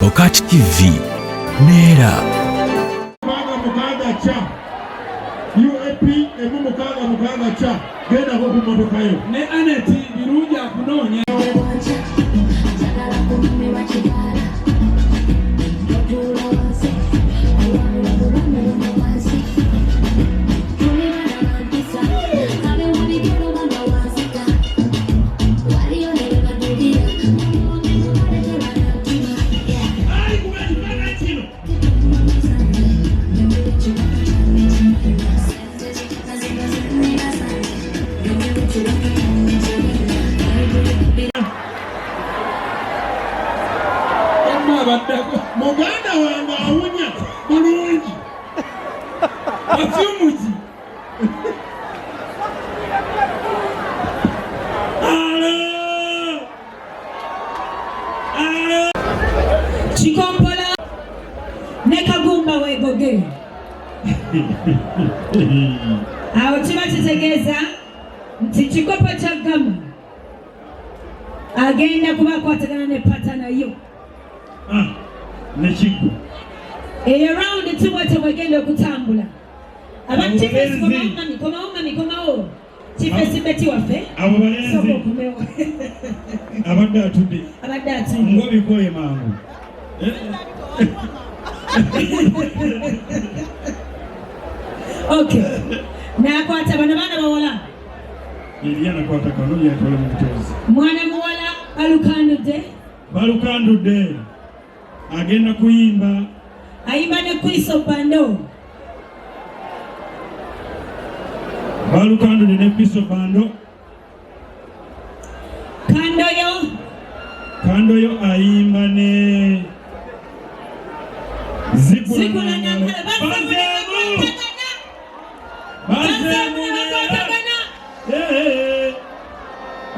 BOCAT TV Neera UAP emu mukaga cha genda ko ku motoka yo ne aneti birunja kunonya Muganda wange awunya bulungi afyumuzi Chikompola ne Kagumba wegoge awo kiba kitegeeza nti kikopo kya gama agenda kubakwatagana ne pata nayo nekigo eyo round tubwete bwegenda okutambula abantu komawo kifesi beti waffe abo balenzi abadde atudde ngobikoye mangu okay nakwata bano baana bawala Liliana kwata kano yatole mu butozi mwana muwala balukandudde agenda kuyimba ayimba ne kwiso bando balukandudde ne kwiso bando kandoyo ayimba ne zikula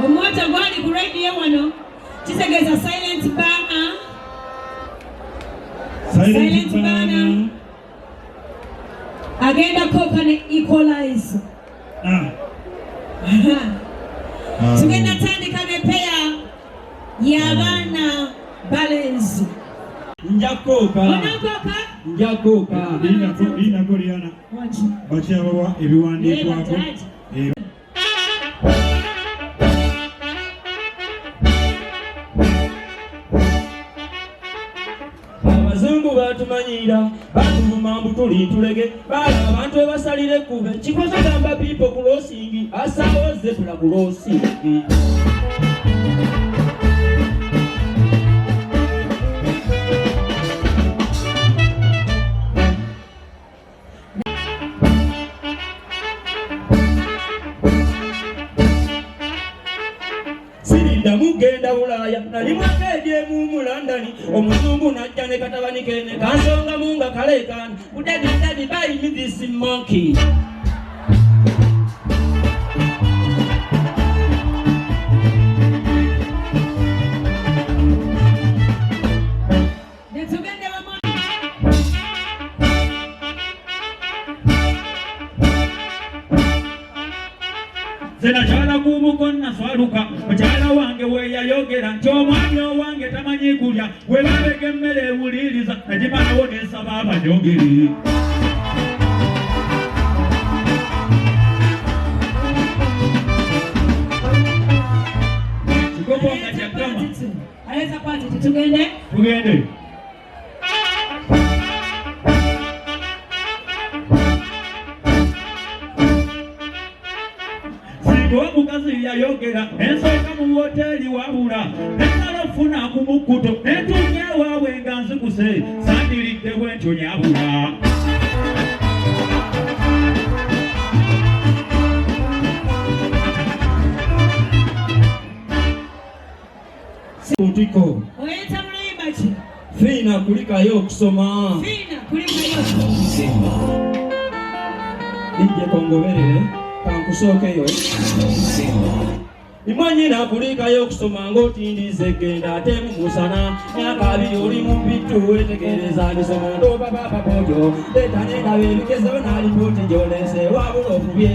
omwota gwali ku radio wano kitegeeza silent banner agenda koka ne equalize tugenda tandika ne peya y'abaana balance njakoka linako Liana bakyabawa ebiwandiikwako abazungu batumanyira batuvuma mbutuli tulege bali abantu ebasalire kube kikosa gamba people crossing asawo zebra crossing mugenda bulaya nali mwakeje mu London omuzungu najja ne katabani kene kansonga munga kalekana udadi buy me this monkey Zena chala kubukonna swaluka mchala wange weyayogera nti omwami owange tamanyi kulya we babega emmere ewuliriza najimana wonesa baba njogeri kikoponga kyakama aleza kwati tugende omukazi yayogera ensooka mu hoteli wabula nenalofuna ku mukuto netuuka ewaabwe nga nzikuse sandiridde bwentyo nyabula utiko oyeta muluyimba ki fiina kulikayo okusoma ije kongoberere kankusookeyo imanyina kulikayo okusoma ng'otindize genda ate mu musana myaka abiri oli mu mpittu wetegereza misomo ndobabapapotyo leeta nendabe ebigezo n'alipooti gy'olese wabula okubye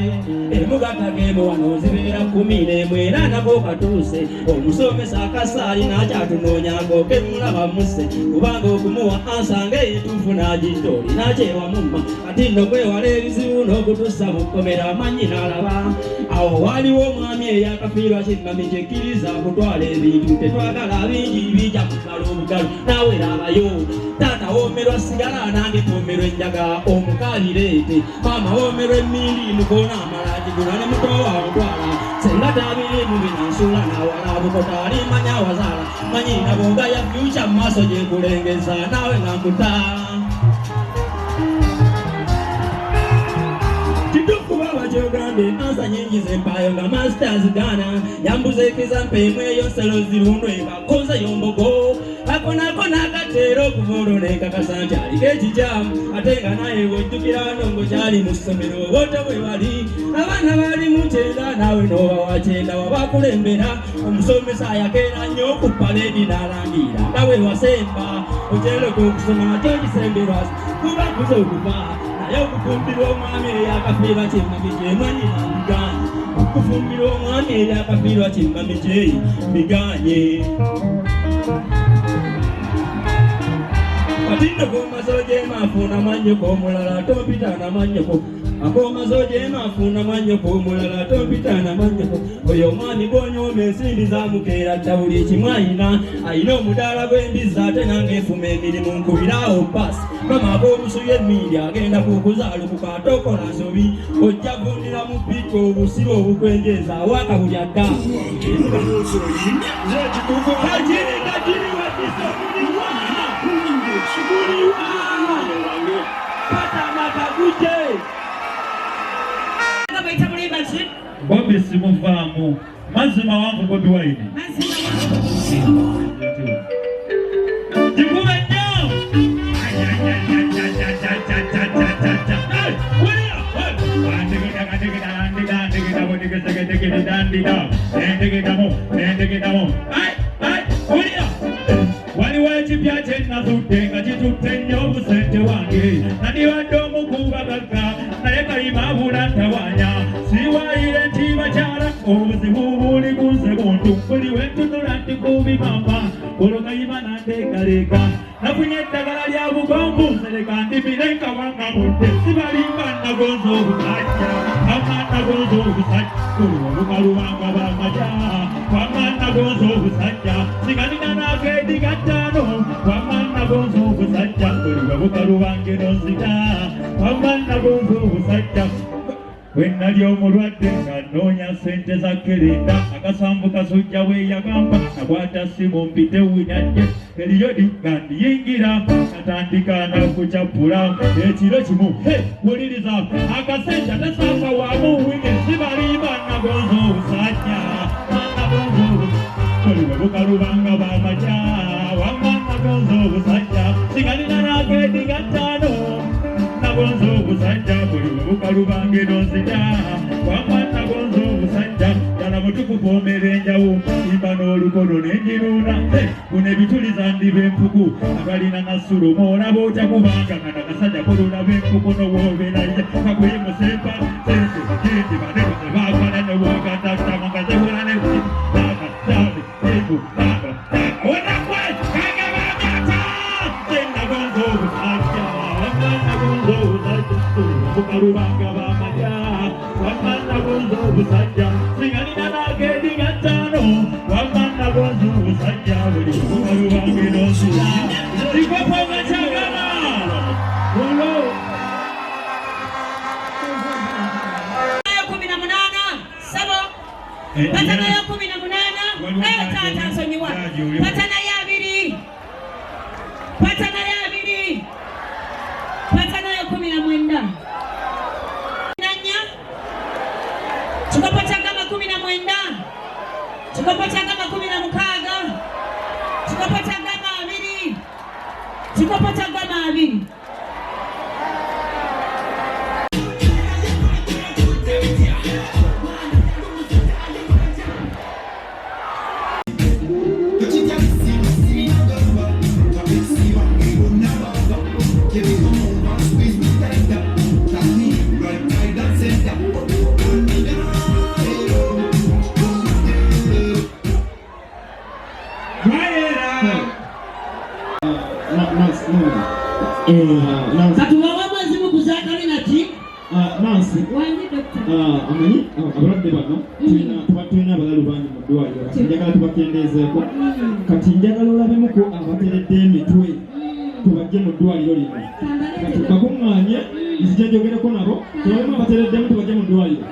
emugatagemu wano zibeera 11 era nako katuuse omusomesa akasaali n'akyatunoonyako kemulaba musse kubanga okumuwa ansa ng'eyituufu n'agidde olina kyewamumma kati nno kwewala ebizibu n'okutussa mu kkomera amanyina alaba awo waliwo omwami eyakafiirwa kimmami kyekkiriza kutwala ebintu tetwagala bingi bijja kumala obugalo nawe laabayo taata woomerwa sigala nange twomerwa enjaga omukaalireete maama woomerwa emmindi mukoona amalagi gula ne mutowa omutwala senga tabirimu binansula nawala bukota alimanya wazaala manyina bonga ya fyuca mu maaso gyekulengeza nawe ngambuta Jogande ansa nyingi zempayo nga masters gana yambuze kizampe mweyo selo zirundwe bakoza yombogo akonako nakatero kuvoroneka kasanja alikejijamu atenga naye wojjukira nongo kyali mu ssomero bote bwe bali abaana bali mu kyenda nawe noba wa kyenda wabakulembera omusomesa yakeera nnyo ku paledi n'alangira nga bwe wasemba okyereko okusoma kyokisemberwa kuba kuza okuva naye okufumbirwa omwami eyakafiirwa kimmami kyemanyina mbiganye okufumbirwa omwami eyakafiirwa kimmami kye mbiganye katindo komazoojema afuna manyoko omulala tompita na manyoko akomazoojema afuna manyoko omulala tompita na manyoko oyo omwami gwonyooma ensimbi zamukeera dda buli ekimu ayina omudaala gw'embizzi ate nange efuma emirimu nkubirawo paasi mama ab'obusuyu emmindi agenda kukuzaalukuka tokola nsobi ojja vundira mu ppika obusibe obukwenjeeza awaka buli adda Bobby simuvaamu mazima wangu Bobby Wine jikume nnyo waliwo ekipya kyenazudde nga kitutte nnyo obusente wange nandibadde omukubagagga naye kalimabula ntawaanya siwaayire nti bakyala obuzibu buli kunze buntu buli wentunula nti kubimamba olugayima nandeekaleeka nafunye eddagala lya bugonvu nsereka ndimire nkawanga budde sibalimba nagonza obusajja wamma nagonza obusajja oluwo lukalubanga bamaja wamma nagonza obusajja siganina nageedi gattaano wamma nagonza obusajja oliwe bukalubange nonzita wamma nagonza obusajja Wenali omulwadde ng'anoonya ssente za kerenda akasambu kasujja weeyagamba nakwata ssimu mpite wunyajje eriyodi nga ndiyingira natandika nakucappula ekiro kimu wuliriza akasente tasaasa waamu wige sibalimba nagonza obusajja nagonza oliwe bukalubanga bamaja wamma nagonza obusajja sigalina nageedi gattaano nagonza obusajja buli bukalubange nonzita wamma nagonza obusajja ddala mutukuvu omera enjawo imba n'olukono n'enjiruuna kuno ebituliza ndiba empuku abalina nasulumu olaba otya kubanga kana kasajja kuluna b'empuku n'owoobeeraja kakuyimusempa sente kindi baneko zebaagala newagatatama nga zebula nekakasale eku onakwe kagabagata nagonza obusajja nagonza obusajja bukalubanga bamaja wamma nagonza obusajja sigalina nageedi gattaano wamma nagonza obusajja buli bukalubange nonsula zikopoga kyagala ulo 18 sabo patana ya 18 tata nsonyiwa patana ya 2 patana ya 2 patana ya 19 Chikopo cha kama 19 Chikopo cha kama 16 Chikopo cha kama 2 Chikopo cha kama 2 Waliwo Kati wawa mazimu kuzakali nati Nancy Wanyi doctor amanyi abalwadde bano tulina abalalu bangi mu ddwaliro kati njagala tubakendeezeeko kati njagala olabemuko abateredde emitwe tubajje mu ddwaliro lino kati bakuŋŋaanye nzija njogereko nabo tulabemu abatereddemu tubajje mu ddwaliro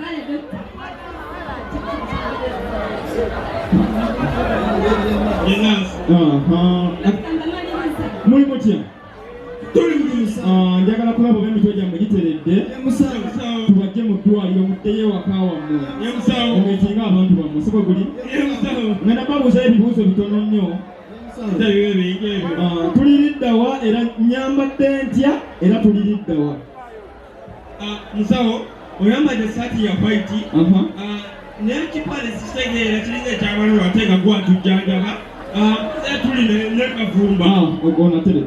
muli mutya njagala kulaba oba emitwe gyammwe giteredde tubajje mu ddwaliro muddeyo ewaka wammwe omekinga abantu bammwe si bwe guli ngenda babuuzayo ebibuuzo bitono nnyo tuliriddawa era nyambadde ntya era tuliriddawa musawo oyambadde saati ya white n'ekipale kitegeera kiringa ekyabalulu ate nga gwatujjanjaba tuli nekavumba ogonatere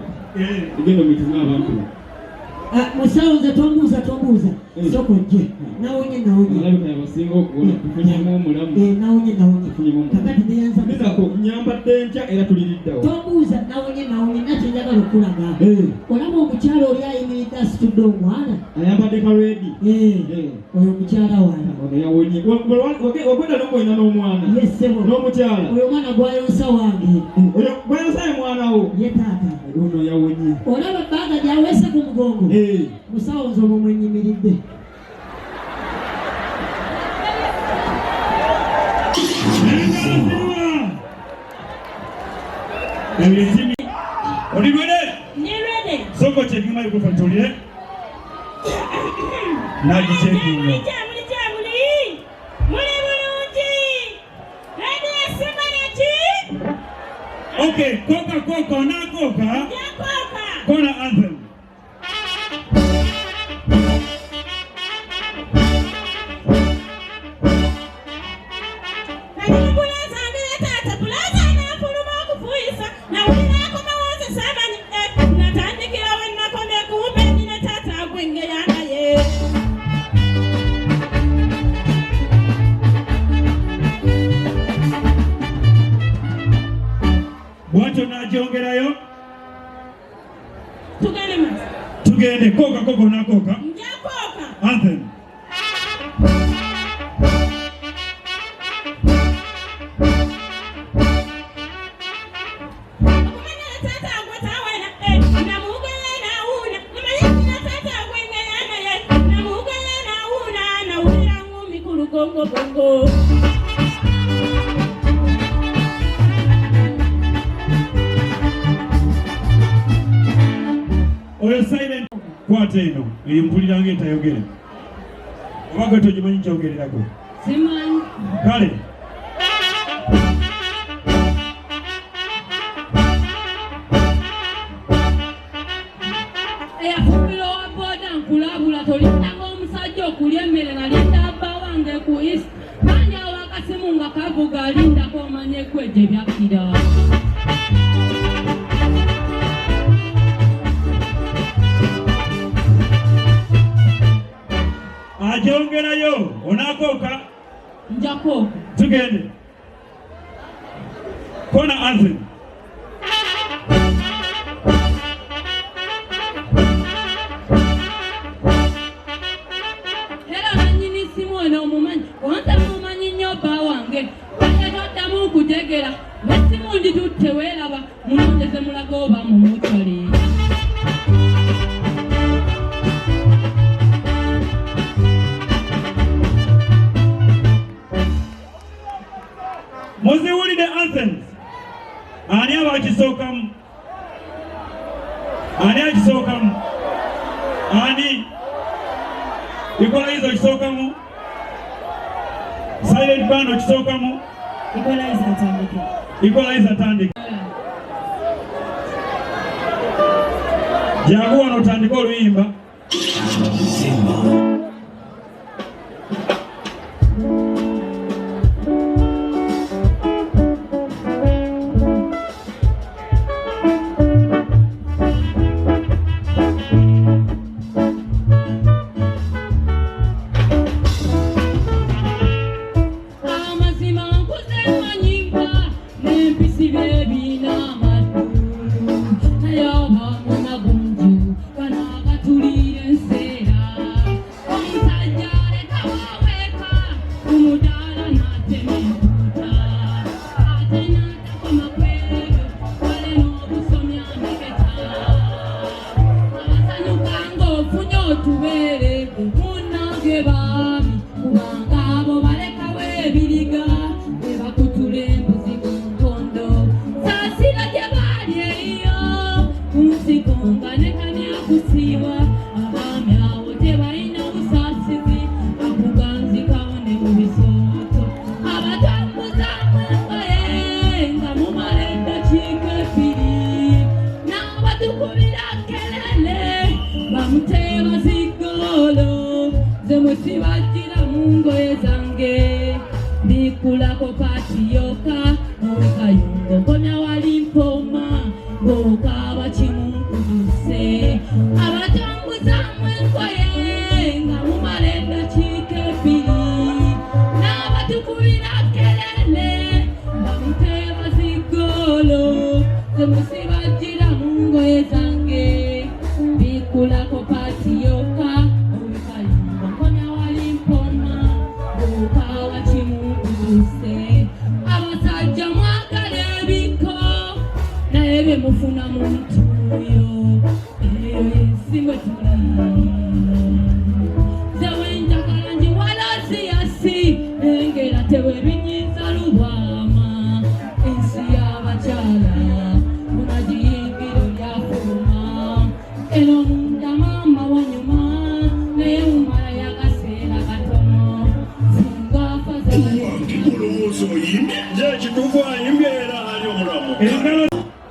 egenda omitinga abantu musawo nze tombuuza sokojje nawonye alabika yabasinga okuwona tufunyemu omulamu nawonye kakati neyanzako nyambadde ntya era tuliriddawa tombuuza nawonye nakyo njagala okulaga olaba omukyala oli ayimiridde asitudde omwana ayambadde kalwedi oyo omukyala wana ono yawonye wagwenda nokuwena n'omwana yesebo n'omukyala oyo omwana gwayonsa wange oyo gwayonsayo mwana wo ye taata ono yawonye olaba ebbanga lyawese ku mugongo musawo nze omwo mwenyimiridde Oli ready? Ni ready Soko chekima yuko fatolile Naji cheki Muli mulungi ready asemanati Okay, koka na koka yakoka Kona anthem Bwacho najiongerayo Tugende koka na koka yakoka Anthem Bongo Oyo silent kwate eno eyimpuliranga etayogere obaga togimanyi kyogererako simanyi kale eyafumbira owa boda nkulabula tolindanga omusajja okulya emmere nalinda abba wange ku isi manya awakasimu nga kavuga alindako omanye ekwejje byakkira ajongerayo onakoka njakoka tugende kona anthem era nanyini simu ono omumanyi wanta mumanyi nnyo bba wange ayatoddamu okutegera nesimu nditutte weeraba munondeze mulaga oba mumutole muziwulire anthems ani abakisookamu ani equalizer kisookamu silent band kisookamu equalizer tandika jangu wano otandika oluyimba Baby, na madu, ayo munange baami kubanga abo balekawo ebiriga bebakutula embuzi ku nkondo saasira gye baali eyo ku nsiko nga nekanya kusiiba abaami abo tebalina busaasizi akuganzikawo ne mu bisooto abatambuzamu engoye nga mumala eddakiika ebbiri n'abatukubira kelele bamuteeba zigolo ze musibajjira mu ngoye zange bikulako patiyoka okayungo komya wali mpoma ng'okaaba kimunkuduse abatambuzamu engoye nga mumala eddakiika ebbiri n'abatukubira kelele bamuteeba zigolo ze musibajjira mu ngoye zange bikulako patiyoka okayungo komya wali mpoma ng'okaaba kimunkuduse abasajja mwagala ebiko naye bye mufuna mu ntuuyo eyo yensi mwe tuli zewe njagala njiwala siyasi engera tewe binyiza lubwama ensi y'abakyala munagiyingiro lyafuluma eno munda mama wanyuma naye mumala y'akaseera katono singa afaze Ekitufu ayimbye era ali omulamu.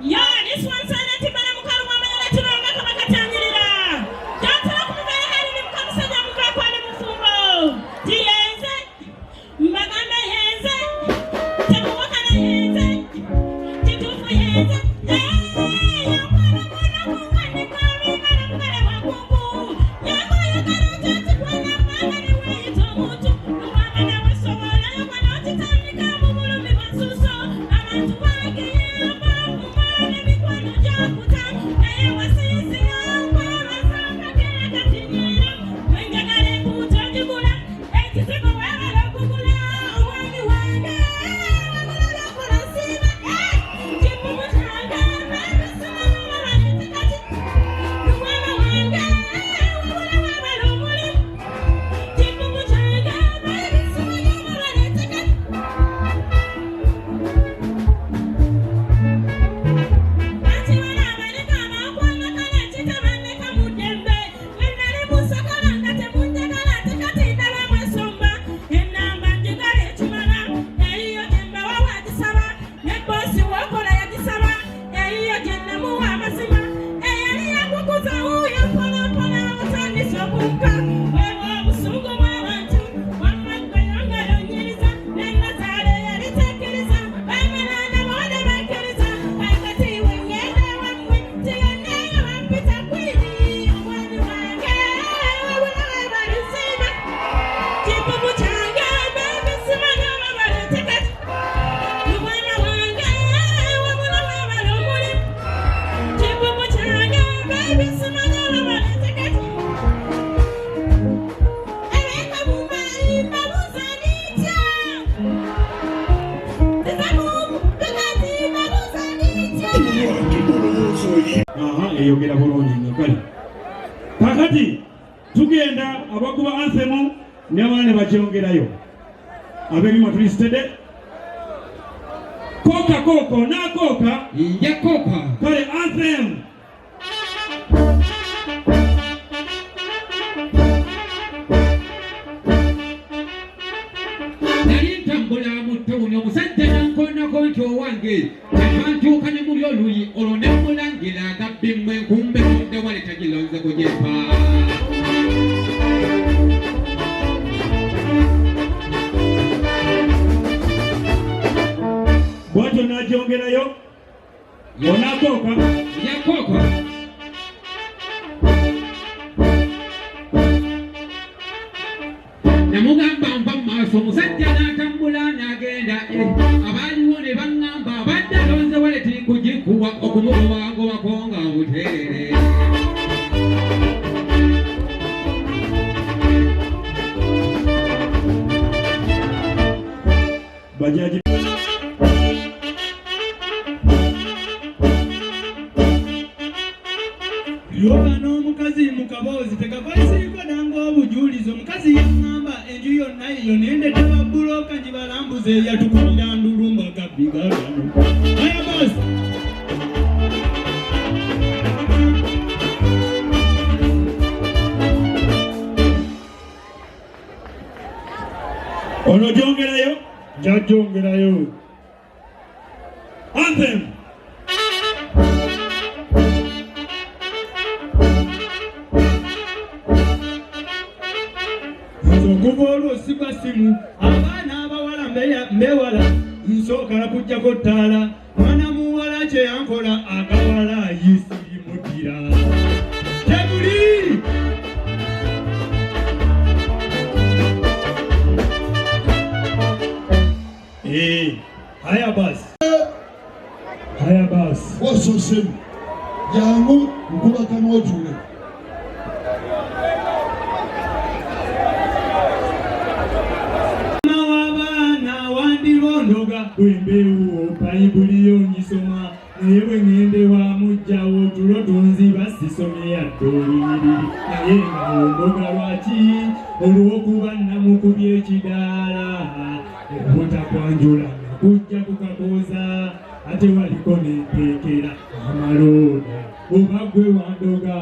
Yeah, this one said that Tibana Mukalu Mama let you know Makatanyira. Jantara Kumaya had him come say that Mukapani Mufumo. Tienze, Magana Henze, Tamuakana Henze, Titufu Henze. Hey, eyogera bulungi kale kakati tugenda abakuba anthemu ne abaana bakyongerayo ab'ebimwa tulistede koka koko nakoka yakoka kale anthem ntambula mu ttawuni omusajja nankonako nti owange akantuuka ne muli oluyi olwo ne mulangira agabbimmwe enkumbe mudde wale tagilonze kujepa bwatyo nagyongerayo onakoka yakoka namugamba nva mu maaso omusajja n'atambula n'agenda abaaliwo ne baŋŋamba abadde alonze wale tiri kugikuwa okumugobagobako nga buteerere bajaji yoba n'omukazi mukazi mukabozi tekavaisiiko nange obujulizi omukazi yaŋŋamba enju yonna eyo nendeta babuloka njibalambuza eyatukulira ndulumba gabbigagano aya bosi ono gyongerayo njajongerayo anthem okuva olwo sigwa simu abaana abawala mbewala nsookala kujjako ttaala mwana muwala kye yankola akawala yisirimutira tebuli haya basi wasosemu jangu nkubakama otule bwembeewo bayibuli yonyisoma naye bwe ŋŋende wa mujjawo tulo tunziba sisomye yadde olunyiriri naye nga ondoga lwaki olw'okuba namukubye ekidaala obutakwanjula nga kujja kukakooza ate waliko n'empeekera amalooda oba gwe wandoga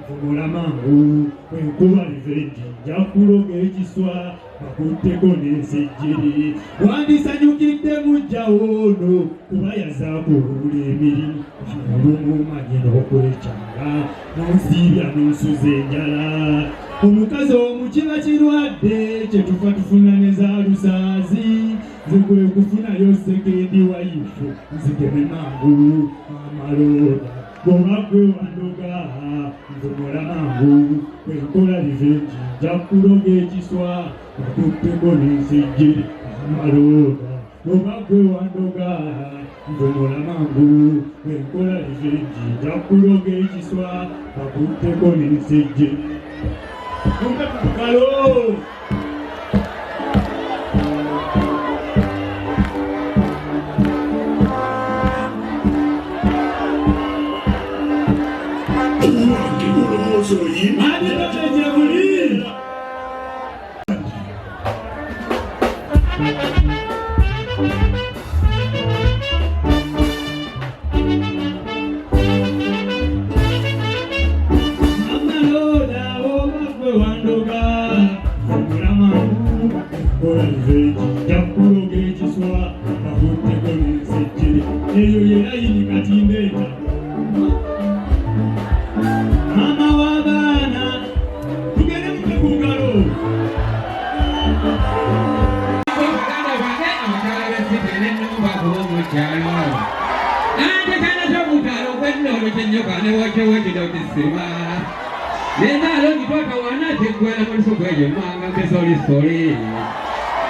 nvumula mangu bwenkuba livenji nja kuloga ekiswa bakutteko n'ensejjeri wandisanyukidde mujjawo ono kuba yazaaku olula emirimu olumumanyi n'okwekyanga n'onsiibya n'onsuza enjala omukazi omukiba kirwadde kye tufa tufuna ne za lusaazi nze kwe kufunayo sekendi wayifu nzigeme mangu amalooda bw'oba gwe wandoga nvumula mangu bwenkola livenji nja kuloga ekiswa bakutteko n'ensejjeri amalooda bw'oba gwe wandoga nvumula mangu bwenkola livenji nja kuloga ekiswa bakutteko n'ensejjeri Kalo! Sorry.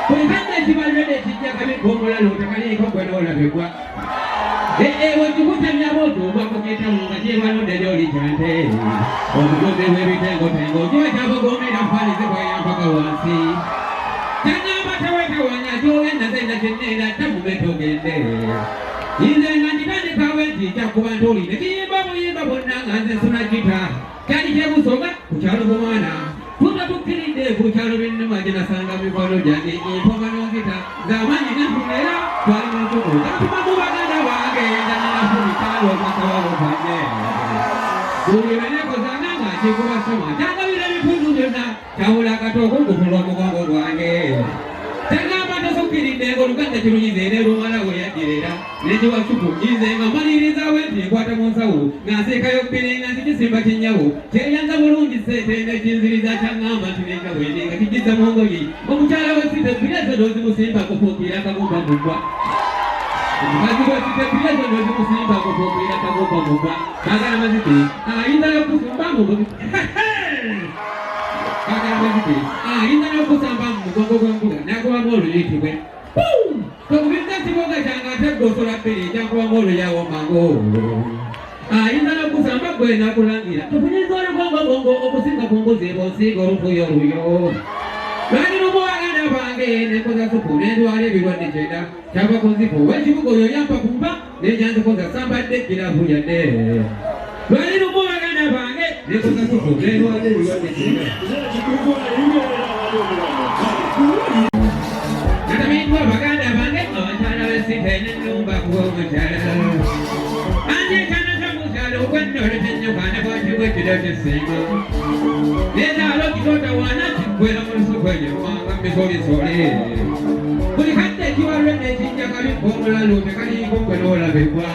Kulingana kibalele kijaka mikongola lotakali ko kweno la begwa. Wajikuta mnyamoto wako kita munga jema no de oli jante. Omugoze webitengo tengo jwe jabo gome na fali zeko ya mpaka wansi. Tanya bataweka wanya jowe na zenda jenenda tamu betogende. Ize ngandikani kaweji jakubandoli nekiyimba muyimba bonanga nze suna kita. Kali jebu soga kuchalo bomana. Kuna bukirinde kuchalo bintu majina sanga mikono jange ipoma nongita zamani ntunera twali mutuko tumamu baganda wange ndana funikalo makawa banje kuli beneko zananga chikuba soma tanga bile bifundu byonna tawula katoko kufulo mugongo gwange tanga bando sokirinde ngo luganda kirunyize ne rumala we yadirera neje wasuku ize ngamaliriza wendi kwata munsawo ngaseka yobiringa zikisimba kinyawo kyeyanza bulungi sete ne kinziriza changamba tineka weninga kijiza mongoyi omukyala wesite bilezo dozi musimba kopokira kagomba mugwa omukazi wesite bilezo dozi musimba kopokira kagomba mugwa kagala maziti ayinza yokusamba mugongo kagala maziti ayinza yokusamba mugongo gw'embula nakuba ng'olu yitibwe Kobinda siboga changa tegosola pili jakuba ng'olu yawo mango ayinza n'okusamba gwe nakulangira tufunyiza olugongo okusinga kunguzi bosiga olufuyo luyo lwali lumuwaganda bange nekoza supu nentwala ebirwadde kyenda kyava ku nziku w'ekibuga oyo yampa kumpa nenyanzikoza sambadde kiravu yadde lwali lumuwaganda bange Ekyokusatu olw'endwadde ebirwadde kyenda. Natamindwa baganda bange abakyala b'esika n'ennumba kuba omukyala. Anjeekana mukyala ogw'ennole n'ennyoka ne bwaki bw'ekiro kisinga. Leetaalo kitoota waana kiggwera mu lusuku enyerwanga misolisole. Buli kadde ekiwalwe n'ekijja kaliko omulalo tekaliiko gwe n'olabibwa.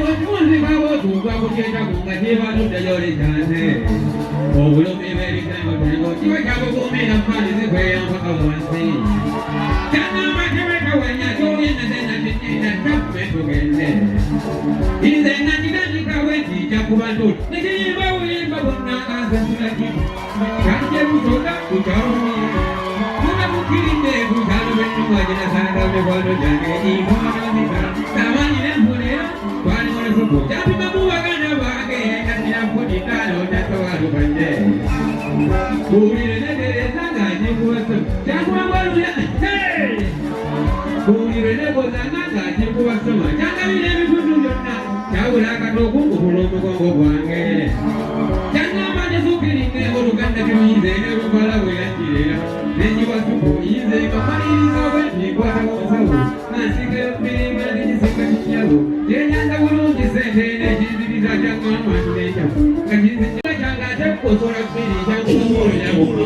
Bwemuzi bw'abootuugwa kukyetaku nga kyebaluddeyo likyase. Obulumi bw'ebitengotengo kiba kyabuguumira mpanizi kweyambaka wansi. Kyangamba tewetawanya ky'oyennazenna kinnyina takume tugende. Nze nanditandikawo ekijja ku bantu nekiyimba buyimba bwonna azazulaki. Kajje busoga kukyalumye. Muna bukirinde kukyalo bw'ennuma ginasanga mikwano gyange imwanamika. Tamanyire mpulira twali mu lusuku. Kyapima mu baganda bange kasira mpulikaalo natowalubadde. Kuwulire netereza nga nkikubaso. Kyakubawaluya. Kuwulire nebozanga nga nkikubasoma. Kyangabira ebitundu byonna. Kyawula akatooku kubula omugongo gwange. Kyangamba nezuukiringa oluganda ky'oyinze n'olubala bwe yanjirira. Nekibasuku yinze kamaliriza bwe nkwata omusawo. Nansika ebiringa n'ekisika kikyalo. Yenyanga bulungi sente n'ekiziriza kyangamba nneekya. Nga kizikira kyanga ate kukosola bbiri kyankukuulira bukulu.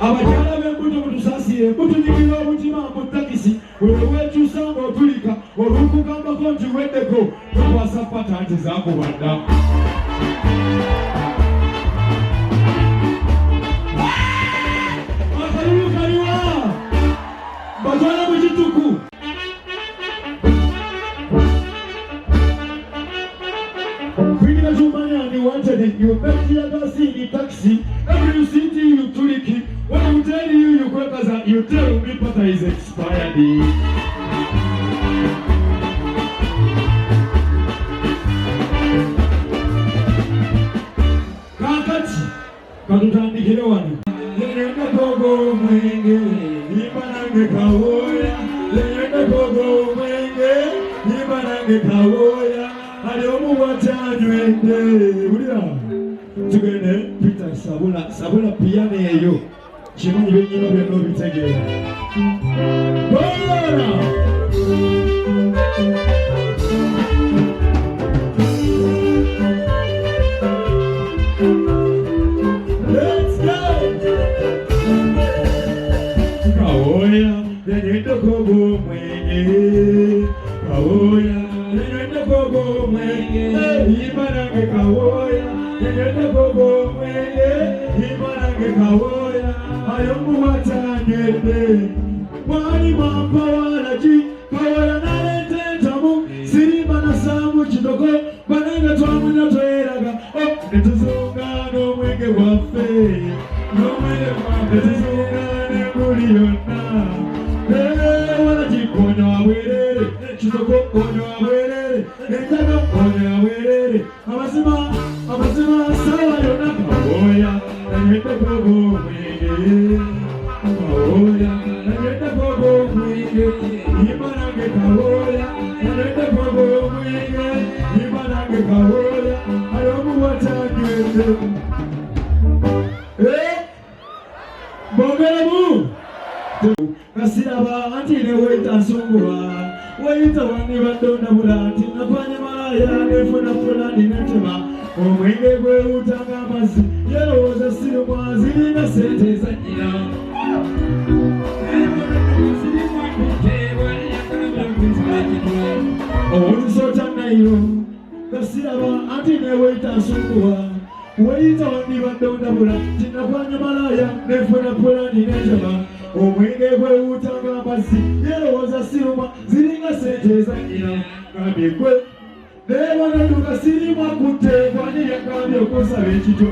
Abakyala b'embuto mutusasire mutunyikira omutima mu takisi bwe weekyusa ng'otulika olw'okugambako nti weddeko tukwasa pata nti zaakubadda. Akalulu kaliwa batwala mu kituku. Bringing a woman and you wanted it, you bet you ever see the taxi. Every you see you took it. When I tell you crackers that you tell me butter is expired. Kakati katutandikire wano. Leyenda kogo mwenge imanange kawoya. Leyenda kogo mwenge imanange kawoya. Ali omuwatanywedde ulira tugende Peter sabula piyano eyo kimanyi byennyino byonna obitegeera. Let's go! Kawoya leyenda kogo mwenge kawoya leyenda kogo mwenge imanange kawoya leyenda kogo mwenge imanange kawoya ayomuwatanywedde mwali mwampa walaki kawoya naleta entamu sirimba nasaamu kitoko banange twamunya tweraga netuzunga n'omwenge gwaffe n'omwenge gwaffe tuzunga n'enguli yonna walaki konya wabwerere kitoko konya wabwerere enjaga konya wabwerere amazima sawa yonna kawoya naleta kogo mwenge kawoya naleta kogo mwenge imanange kawoya naleta kogo mwenge imanange kawoya ayomuwatanywedde bogeramu kasiraba anti neweyita nsungulwa weyita wange baddondabula nti napanye malaya nefunafuna ninetema omwenge gwewutanga amazzi yerowooza sirumwa zirina sente ezanyira owotusota nayiro kasiraba anti neweyita nsungulwa weyita wange baddondabula nti napanye malaya nefunafuna ninetema omwenge gwewutanga amazzi yerowooza siruma ziringa sente ezanyira gambye gwe neebanaduka sirima kutte kwani yagambye okusaba ekito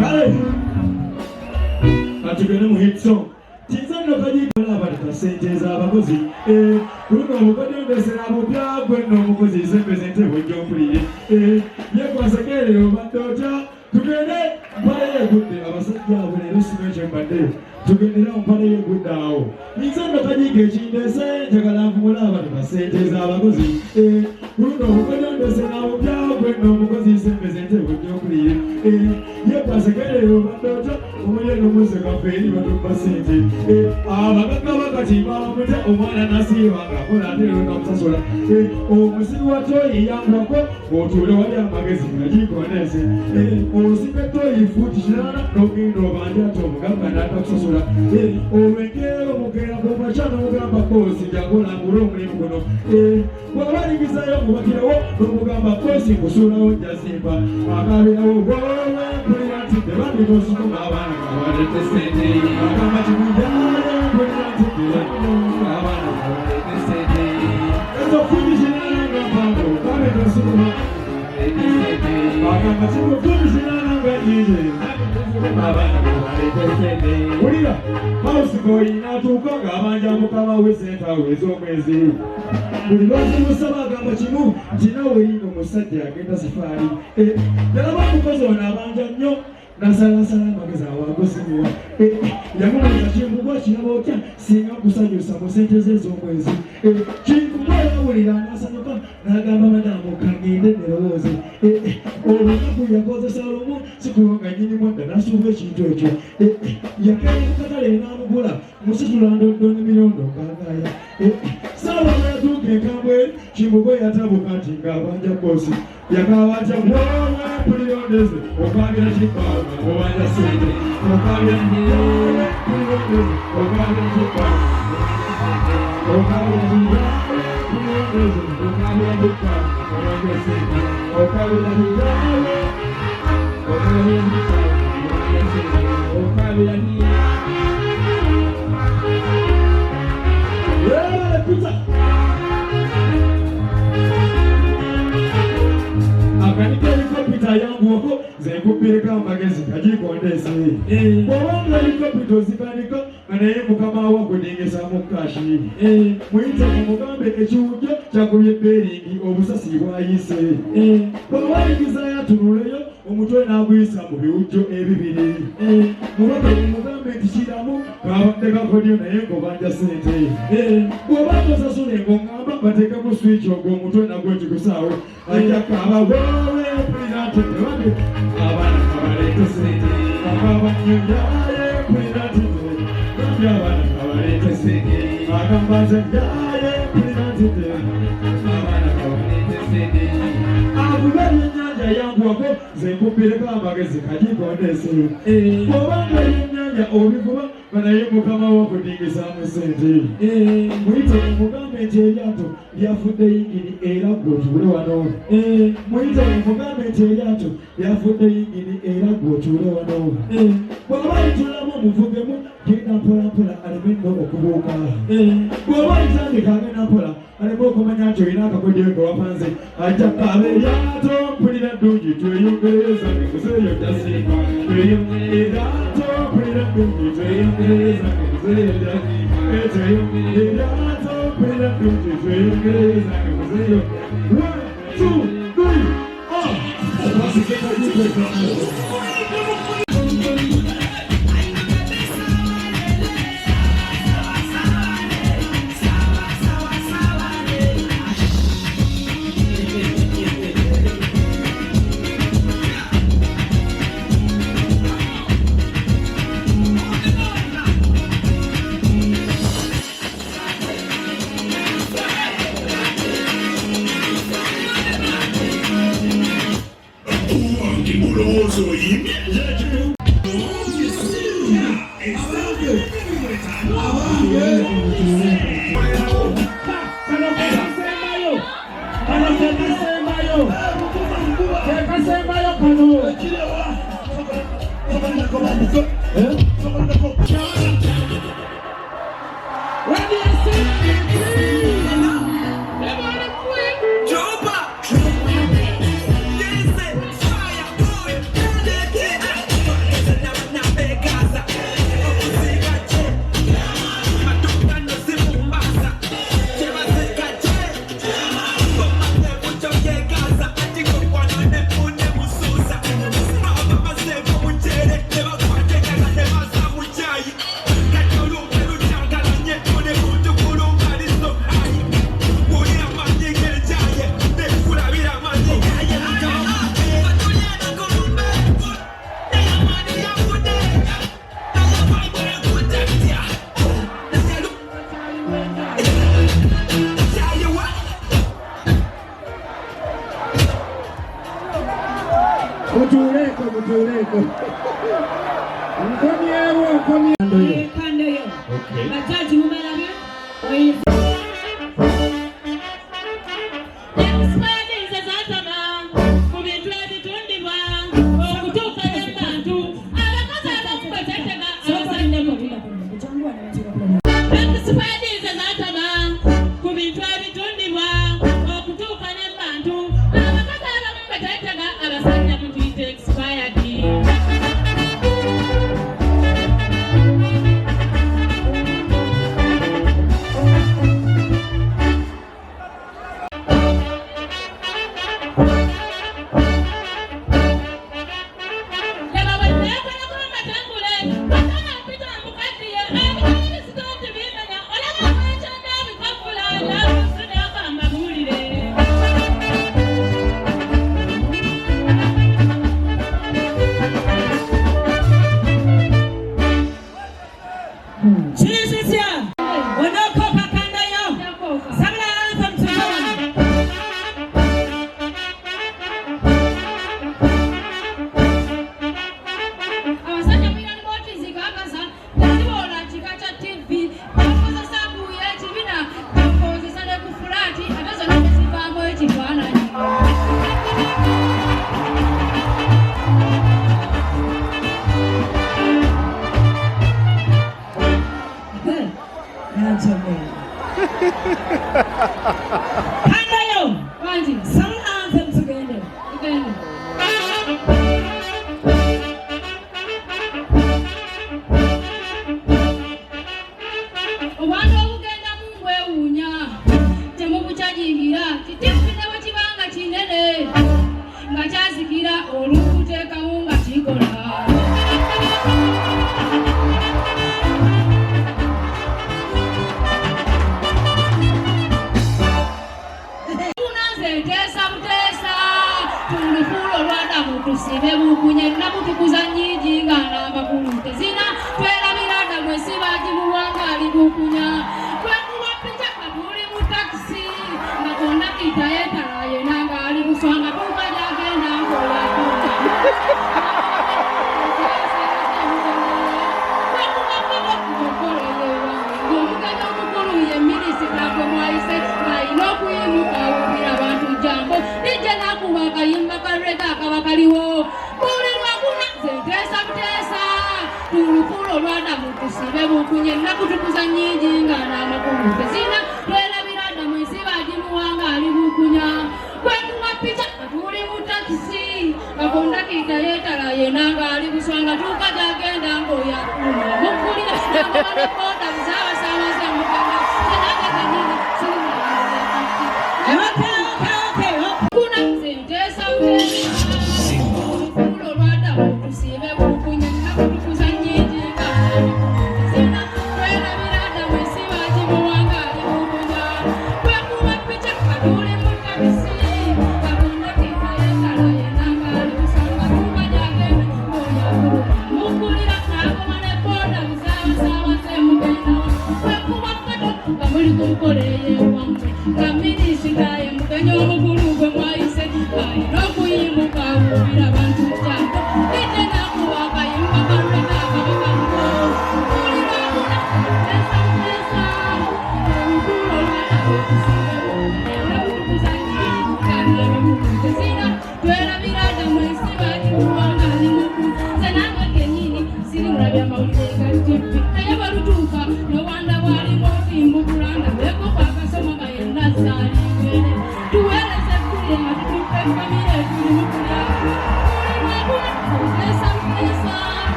kale katugende mu hit song tinza nno kajigalaba sente z'abakozi kuno obukodondesera bupya gwe n'omukozi sembezente bw'ojjompulire yekwasegere obadde otya tugende mpale yegudde abasajja abo leero sima ekyembadde tugendera mpale yegudde awo nze nga tajiga ekindese njagala nkumula abantu basente z'abakozi kuno obukodondesera bupya gwe n'omukozi sembezente bw'ojjompulire yekwasegere obadde otya omulye n'omuze gaffe eri batumba sente abagagga bakati bamutya omwana nasiiba ng'akola ate lero namusasula omusibi wa toyi yambako otuule wali amagezi ngagikondese osika toyi fuuti kirana n'ogenda obanja ate omugagga n'atakusasula olwengeero omukeera kumakya n'omugamba koosi jakola ngula omulimu guno bw'abalingizayo mubakirawo n'omugamba koosi nkusuulawo njazimba akabirawo bwowempulira nti tebanditoosukuma abaana gabalete sente agamba kimujayo mpulira nti abaana gabalete sente ezo fuuti kirana nga mpango kabe tosukuma agamba kimufuuti kirana nga yize wulira hausigoyi n'atuuka ng'abanja mukama we sente awo ez'omwezi buli lwazimusaba agamba kimu nti nawe yino omusajja agenda safaari yalaba omukozi ono abanja nnyo nasalasala amagezi awaagosimuwa yamubuuza kimbugwa kiraba otya singa kusanyusa mu sente ze ez'omwezi kimbugwa yawulira anasanyuka n'agamba madamu kagende nerowooze olunaku yakozesa lumu sikulonga nnyinimu dda n'asuuba ekintu ekyo yakera mukatale n'amugula musitula ndondoni milyondo ngagaya saawa yatuuka enkambwe kimbugwa yatabuka nti ng'abanja koosi yakaba atya pulirondeze okwagira kibaawo obanja sente okwagira pulirondeze okwagira kibaawo okwagira pulirondeze okwagira kibaawo obanja sente okwagira kibaawo okwagira kibaawo obanja sente okwagira pizza akanik'elikopita yanguwako zenkupireko amagezi kagikondese bw'obanga elikopita ozikanika nga naye mukama wa kudingisamu kashi muyite mumugambe ekiwujjo kyakubye beringi obusasi bwayise bw'awayigizayo atunuleyo omutwe n'aguyisa mu biwujjo ebibiri mubaka mumugambe nti kiramu kabadde gakodyo naye ng'obanja sente bw'obanga osasula eng'oŋŋamba bateekemu swiki ogwo omutwe nagwo ekikusaawo ajja kaaba wowe mpulira nti tebage abaana kabalete sente akabanyonyaye mpulira nti tebage abaana kabalete sente agamba nze nyaye mpulira nti abaana kabalete sente avuga ebyennyanja yanguwako zenkupireko amagezi kagikondese obanga ebyennyanja obikuba nga naye mukama wakudingisamu sente muyite mugambe nti eryato lyafudde yingini era gwe otuule wano muyite mugambe nti eryato lyafudde yingini era gwe otuule wano bw'oba litulamu omuvugemu genda mpolampola aleme nno okubuuka bw'oba litandika agenda mpola aleme okumanya nti olina akakodyo nga wapanze ajja kaaba eryato mpulira ddungi tweyongereza ngemuzeeyo tasimba eryato mpulira ddungi tweyongereza ngemuzeeyo eryato mpulira ddungi tweyongereza ngemuzeeyo 1 2 3 Ulowooza oyimye mutuleko. Nkomyewo. Kandoyo. Okay. Bajaji mubalabe. Oyi.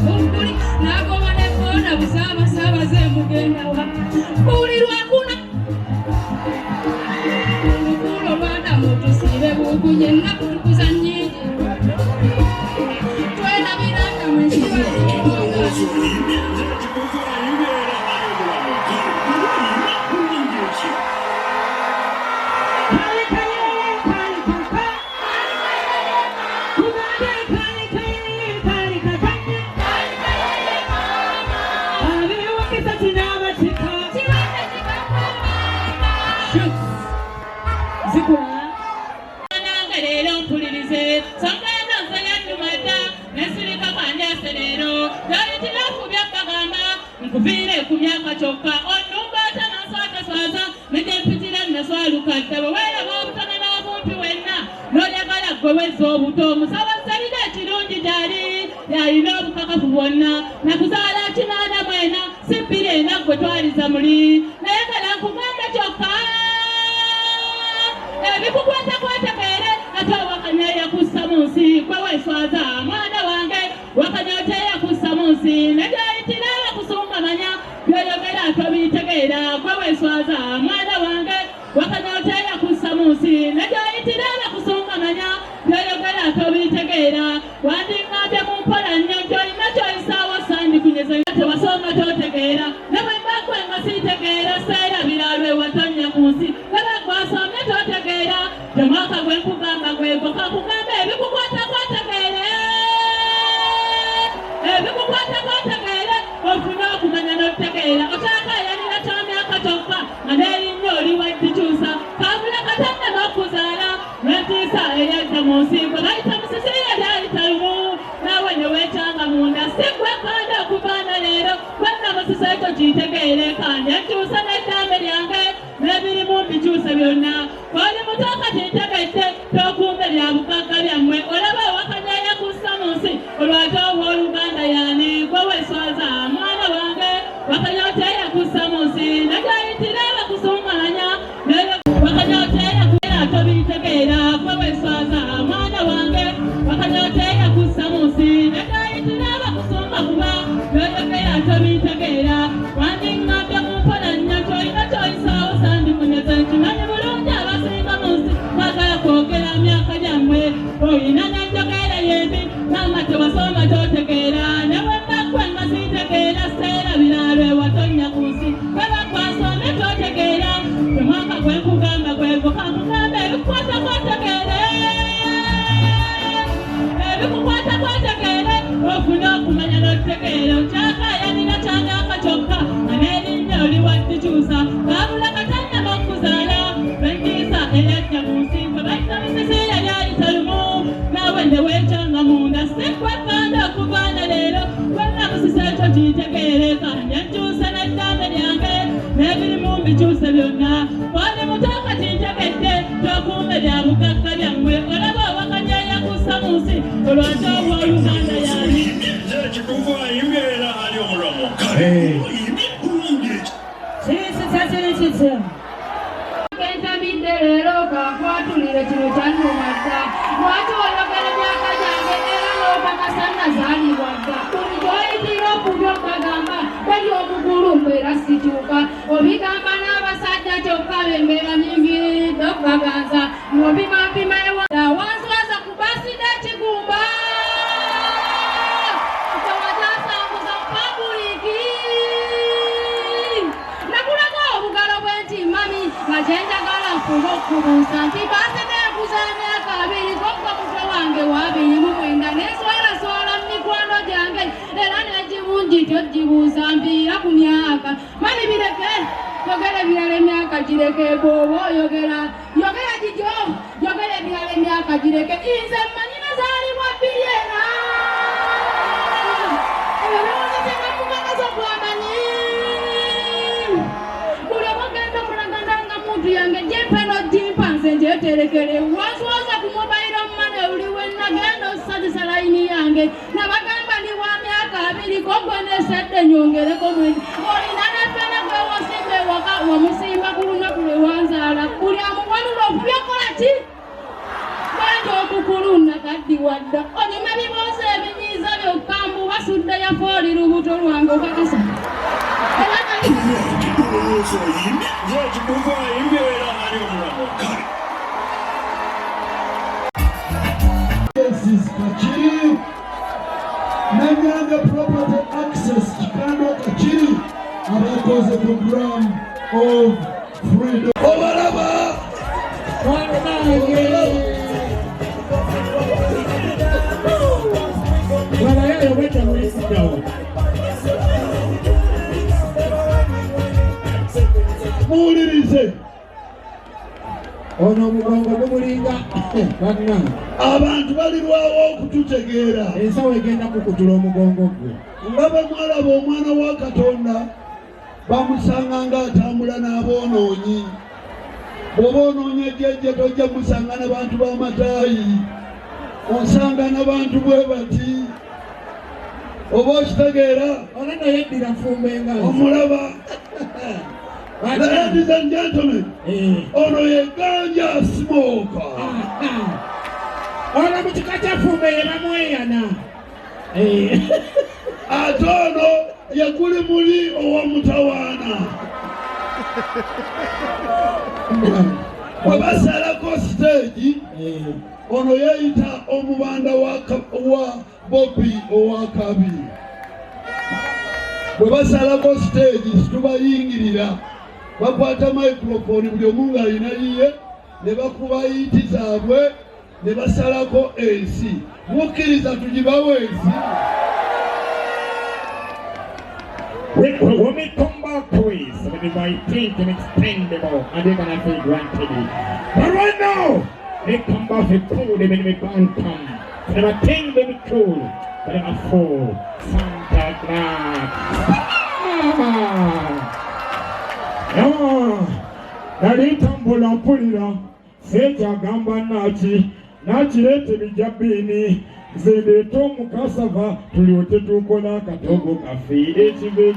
Oh yenna kutukuza nyingi twena biranga mwesiba Nkuvire ku myaka kyokka onumba atanaswata swaza netempitira naswalukadde bwewera bwobutana n'obumpi wenna n'olyagala gwe wezza obuto omusabassalira ekirungi gyali yalina obukakafu bwonna nakuzaala kinaana mwena si bbiri ena gwe twaliza muli naye kala nkugamba kyokka ebikukwatakwatakeere ate wakanya yakussa mu nsi gwe weeswaza mwana wange wakanya oteyakussa mu nsi negyayitira abakusumamanya byoyogera tobitegeera gwe weeswaza mwana wange wakanya oteyakussa mu nsi negyayitira abakusumamanya byoyogera tobitegeera wandiŋŋambye mu mpola nnyo kyolina kyoyisaawo sandikunyeza tewasoma totegeera ne bwe mbagwe nga siitegeera seerabira lwe watonnya ku nsi laba gwasomye totegeera temwaka gwe nkugamba gwego kakugamba ebikukwatakwatageere ebikukwatakwatageere ofuna okumanya n'otegeera okyakayalira kya myaka kyokka nga n'erinnya oli waddikyusa kabula katanna n'okuzaala n'entiisa eyadda mu nsi gwe bayita musisirira lyayita lumu naawe ne weekyanga munda si gwe kanda okuvaana leero gwenna musisa ekyo kiyitegeere kanja nkyusa n'eddambe lyange n'ebirimu mbikyuse byonna oli muto kati ntegedde tokumbe bya bugagga byammwe olaba wakanya yakussa mu nsi olwate owooluganda yaani gwe weeswaza mwana wange wakanya oteyakussa mu nsi negyayitira abakusumaalanya wakanya oteyakuera tobitegeera gwe weeswaza mwana wange wakanya oteyakussa mu nsi negyayitira abakusumba kuba byoyogera tobitegeera wandiŋŋambye mu mpola nnyo kyolina kyoyisaawo sandikunyeza nkimanyi bulungi abasinga mu nsi mwagala kwogera myaka gyammwe oyina n'enjogera yembi nanga tewasoma totegeera ne bwe mbaggwe nga siitegeera seerabira lwe watonnya ku nsi baba gwasome totegeera temwaka gwe nkugamba gwego kankugamba ebikukwatakwatageere ebikukwatakwatageere ofuna okumanya n'otegeera okyakayanira kya myaka kyokka nga n'erinnya oli waddikyusa kabula katanna n'okuzaala lwentiisa eyajja mu nsi gwe bayita musisiira lyayita lumu naawe ne weekyanga munda si gwe kanda okuvaana leero gwenna musisa ekyo kiyitegeere kanja nkyusa n'eddambe lyange n'ebirimu mbikyuse byonna oli muto kati ntegedde tokumbe bya bugagga byammwe olaba wakanya yakussa mu nsi olwate owooluganda yaani ekikuva imbeera ali omulamu Sisi kentabidde leero kankwatulire kino kyannumadda lwaki oyogera myaka gyange era n'okakasa nazaalibwa dda buli gyoyitira okubya okagamba bali omugulu mbeera sikyuka obigamba n'abasajja kyokka bembeera nyingiridde okubaganza ng'obimampima ewa wanswaza ku basida ekigumba tewatasanguza pabuliki nakulaga obugalo bw'enti mami nga kyenjagala nfuba okubuusa nti basida ekuza emyaka 2 kokka mutwe wange wa 29 neswalaswala mu mikwano gyange era n'egibungi tyogibuuza mpiira ku myaka mami bireke yogera ebirala emyaka gireke bw'oba oyogera yogera gigyo yogera ebirala emyaka gireke nze mmanyi nazaalibwa 2 ena ebyo biwonekera mukakaza okwamanyi buli obagenda mulaganda nga muntu yange gyempeno gimpa nze njeterekere wanswoza ku mobayiro mmane oli wennagenda osazisa layini yange nabagamba ndi wa myaka 2 kogwe nesedde nyongereko mwezi olina nefene gwe wasimba ewaka wamusimba ku lunaku lwe wanzaala buli amuwanula okubyokola ki banja okukulunna kaddi wadda onyuma bibuuzo ebinyiiza byokka mbu basudde yafooli lubuto lwange okakasa ekikuva imbeera ali omulamu Kachiri, Neyimbira Property Access Chikando Kachiri, abakoze program of freedom. Obalaba! Muwulirize. Ono omugongo gumulinga banna. Abantu balirwawo okututegeera. Ensawo egenda kukutula omugongo gwe. Nga bwe mwalaba omwana wa Katonda bamusanga ng'atambula n'aboonoonyi. Bw'oba onoonya ejjejje tojja musanga n'abantu b'amataayi. Osanga n'abantu bwe bati. Oba okitegeera? Olana yeddira nfumba engalo. Omulaba. Ladies and gentlemen, ono ye ganja smoker. Ono mu kika kya fumba ye bamweyana. Ate ono ye guli muli ow'omutawaana. Bwe basalako stage, ono yeeyita omubanda wa Bobby ow'akabi. Bwe basalako stage situbayingirira. Bakwata microphone buli omu ng'alina yiye ne bakuba yiiti zaabwe ne basalako ensi. Mukkiriza tugibawo ensi. When we come back to it, so we might think and extend them out, and they're gonna feel granted. But right now, they come back with cool, they make come. So they might think they be cool, but they might fall. Santa Claus. Nali tambula mpulira sekyagamba nakireeta ebijabbiini zendeeta omukasava tulyote tukola akatogo kaffe ekibe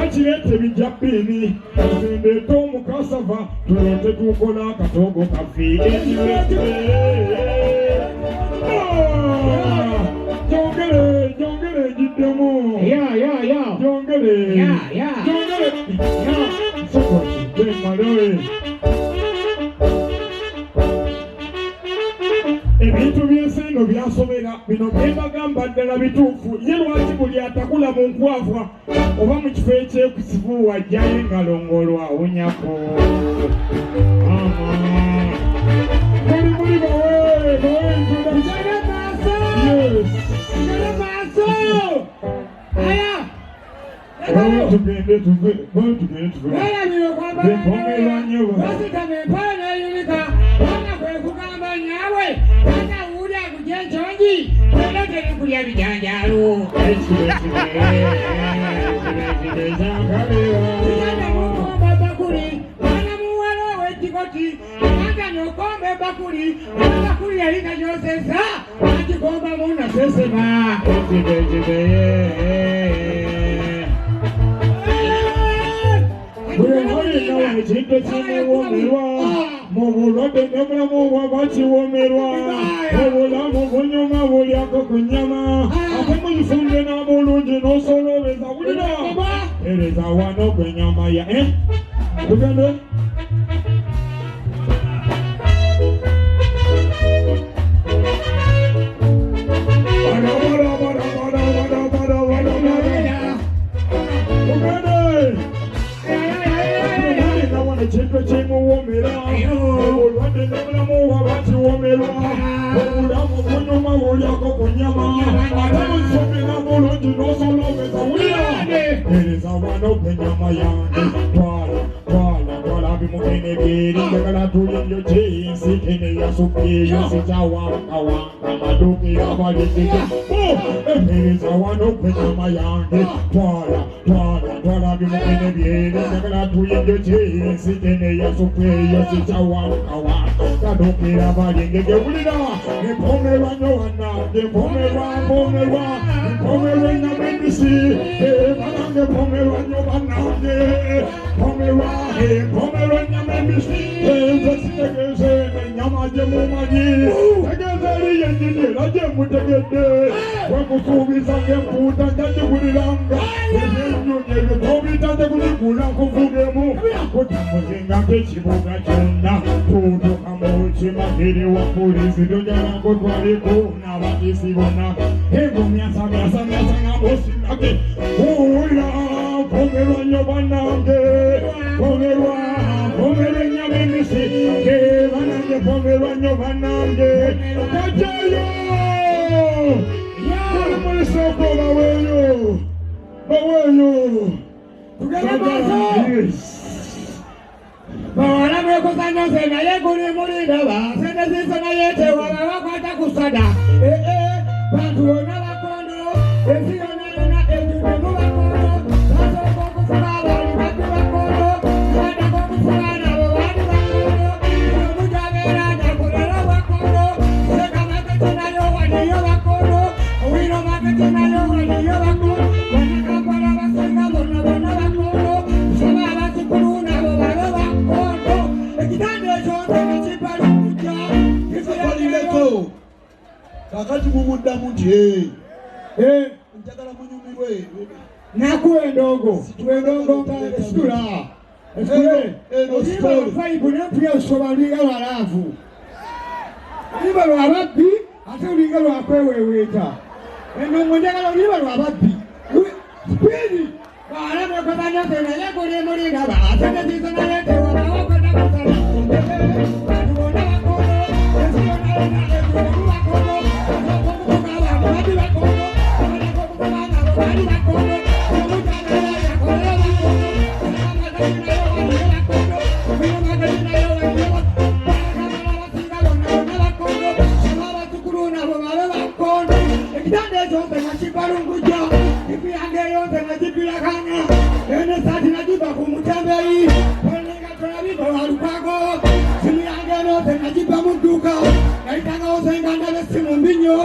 nakireeta ebijabbiini zendeeta omukasava tulyote tukola akatogo kaffe jongere egiddemu jongere sokoki bemaloe ebintu by'ensiino byasomera bino byebagamba ddala bituufu ye lwaki buli atakula mu nkwavwa oba mu kifo ekyekusifu wajjayo engalongolwa awonyako muli bawe tugende kulya bijanjalo nokomba bakuli mwana muwala ow'ekikoti anga nokomba bakuli bakuli yali kanyosesa nakikomba munasesema buli olinawo ekintu kimuwomerwa mu bulwadde n'obulamu bwaba kiwomerwa obulamu bunyuma bulyako ku nnyama ate muyifumbe n'obulungi n'osolobeza wulira ereza wano gwenyama ya tugende ekintu kimuwomera obulwadde n'obulamu bwaba kiwomerwa obulamu bunyuma bulyako ku nnyama ate muyifumbe n'obulungi n'osolobeza wulira ereza wano gwenyama yange twala mukene biri njagala tulyo jinsi kene yasukiyo sitawanga maduki abalidde emereza wano kwenyama yange twala bimukene biri njagala tulyo jinsi kene yasukiyo sitawanga maduki abalidde wulira empomerwa nyo wanange empomerwa nyamembisi banange empomerwa nyo banange empomerwa nyamembisi nzekitegeze nenyama gyemumanyi tegeze eriyennyinira gyemutegedde wekusuubiza ng'empuuta njagiguliranga ebyenyonyi ebyo tobita teguzigula nkuvugemu kutamuzinga ng'ekibuga kyonna tutuka mu kimagiri wa polisi tojalako twaliko n'abakisi bonna engomyasamyasa ng'abosinage owulira mpomerwa nnyo bannange mpomerwa ennyama embisi banange mpomerwa nnyo bannange kajayo mulisoko baweeyo tugenda maaso bawala mwekuzanya nze naye guli mulindaba sente ziiso naye tewaba bakwata kusada bantu bonna bakondo ensi yonna ejjudde mu bakondo basooka okufuba abaali badde bakondo abaddako okufuba nabo baali bakondo omujabeera nyakolera bakondo sekamaketi nayo waliyo bakondo owino maketi nayo waliyo bakondo bannakampala abasinga bonna bakondo nsaba abazikulu nabo babe bakondo ekitanda ekyonze nekibalimuja kisobalireko kakati mumuddamu nti njagala munyumirwe nakuwa endongo SULA faibu nempya osoba lulinga lwalaavu oluliba lwababbi ate olulinga lwakweweweeta endongo njagala oluliba lwababbi spidi baalamekozanyoze naye guli mulindaba ate nezizo naye tewaba bakwenda kusala bantu bonna bakono ensi yonna yonna ejjudemu bakono okuvuga abantu badi bakono abadako okuvuga nabo bali bakono omujagalala yakolera bakono amagezi nayo waliyo bakono obino magezi nayo waliyo bakamala abasinga bonna bakono aba abazukulu nabo babe bakono ekitanda ekyonze nga kibalunguja ifu yange eyonze nga gibirakana ene saati nagiba ku mutembeyi olenga tolabiba walukwago simu yange enonze nga giba mu dduuka nayitanga ozenga ndaba essimu mbinyo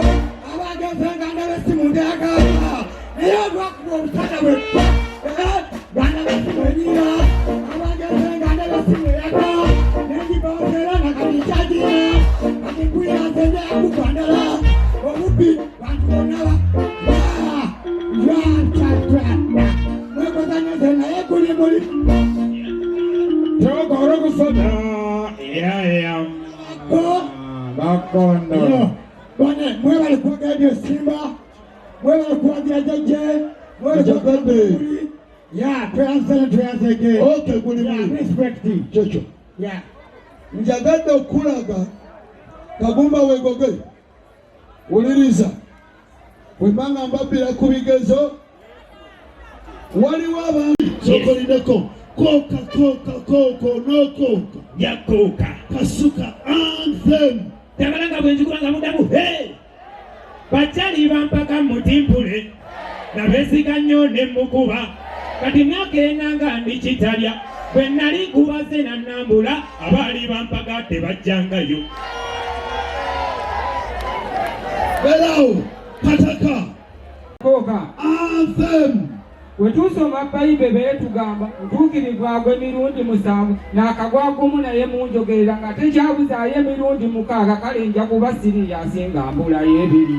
abange ozenga ndaba essimu ndyagala naye olwakuba obusana bwekka bana bessimu enyira abange ozenga ndaba essimu eyaka nengiba ozeera nakatikyagina katinkwira nzenze yakugwandala obubbi bantu bonnaba mwekozanyoze naye guli muli togora kusona bakondo bane mwebali kwogedyo simba mwebali kwagira jajje mwebali tweyanzege guli muli respect chocho njagadde okulaga kagumba wegoge uliriza wembanga mbabira ku bigezo waliwo abantu sokolideko koka nokoka yakoka kasuka anthem tabalanga bwenzikulanga mudamu bakyali bampaka mutimpule nabesiga nnyo ne mukuba kati myaka enanga ndikitalya bwe nali kubaze nannambula abaali bampaka tebajjangayo belawo kataka koka anthem wetusoma bayibuli tugamba ntuukirivu agwa emirundi 7 n'akagwa gumu naye munjogerera nga tekyabuzaayo emirundi 6 kale nja kuba siriyasi nga mbulayo ebiri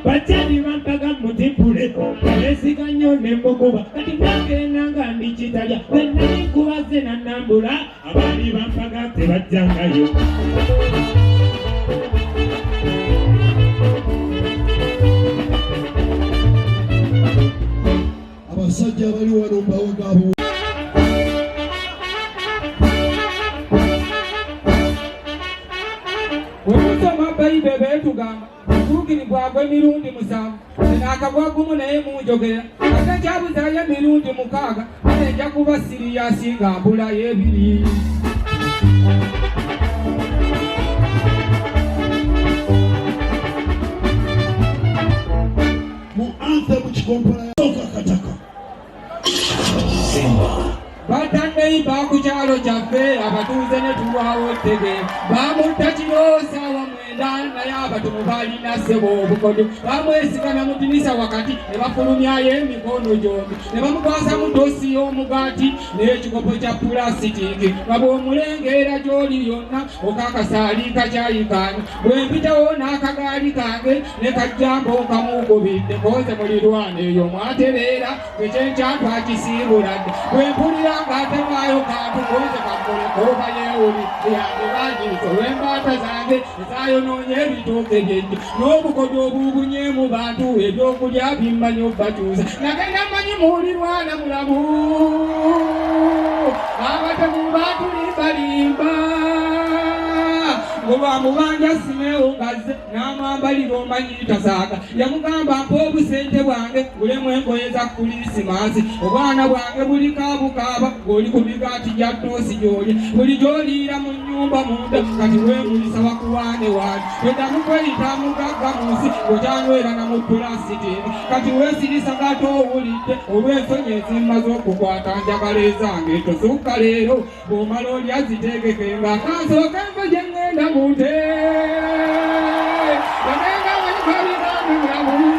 bakyali bampaga mutimpule abesiga nnyo ne mukuba kati byagenanga ndikitalya bwe nali nkubaze nannambula abaali bampaga tebajjangayo abasajja bali wano mbawegabo wetusoma bayibuli tugamba bwagwe emirundi 7 n'akabwa gumu naye munjogera ate kyabuzayo emirundi 6 ate nja kuba siriyasi nga mbulayo 2 mu anthem kikompola kataka batandei bakukyalo kyaffe abatuuze ne tulwawo ttege bamutta kiroosa wamwenda naye abatono balina ssebo obukodo bamwesigana mu dinisa wakati ne bafulumyayo emikono gyombi ne bamukwasa mu dosi y'omugaati n'ekikopo kya pulasitiki nga bw'omulengeera gy'oli yonna okakasaali kakyayikaani bwe mpitawo n'akagaali kange ne kajjambo kamugubidde koze mulirwana eyo mwatereera ekyenkyatwakisiibuladde bwe mpulira ng'atemayo kantu koze kakole koba yeewuli yange banyizo olw'embaata zange ezaayonoonye ebitooke byenje n'obukodo obubunye mu bantu ebyokulya bimmanyi obbakyusa nagenda mmanyi muwulirwana mulamu abatemu batulimbalimba ngobamubanja simewo ngazze n'amwambalira omanyi tasaaga yamugamba mpa obusente bwange bulemu engoye za kulisimasi obwana bwange buli kaabukaaba ng'oli ku migaati gya toosi gy'olya buli gy'oliira mu nnyumba munda kati weemulisa bakuwaane waali eddamu kweyita mugagga mu nsi ng'okyanywera na mu pulasitiki kati weesirisa ng'atoowulidde olw'ensonyi ezimmaze okukwata njagala ezange tosukka leero bw'omala olya ziteekeke nga kansooka envo gye ŋŋenda mute yagenda walikaliramu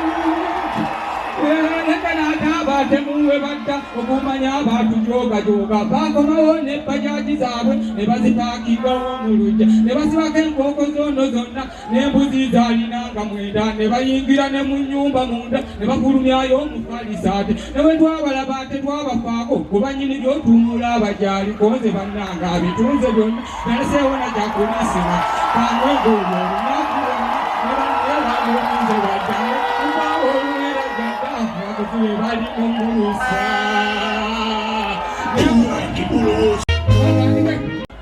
temuwe badda okumanya abantu jogajoga bakomawo ne bajaji zaabwe ne bazipaakingawo mu lujja ne basibako enkoko zono zonna n'embuzi zaalinanga 9 ne bayingira ne mu nnyumba munda ne bafulumyayo omufalisaate ne bwe twabalaba tetwabafaako kuba nnyini gy'otuumula abajaali konze bannanga abitunze byonna naleseewo na kyakuliisima kangwengoolyo olunaku ne banneebaominze waddayo ubaawo bali omulusa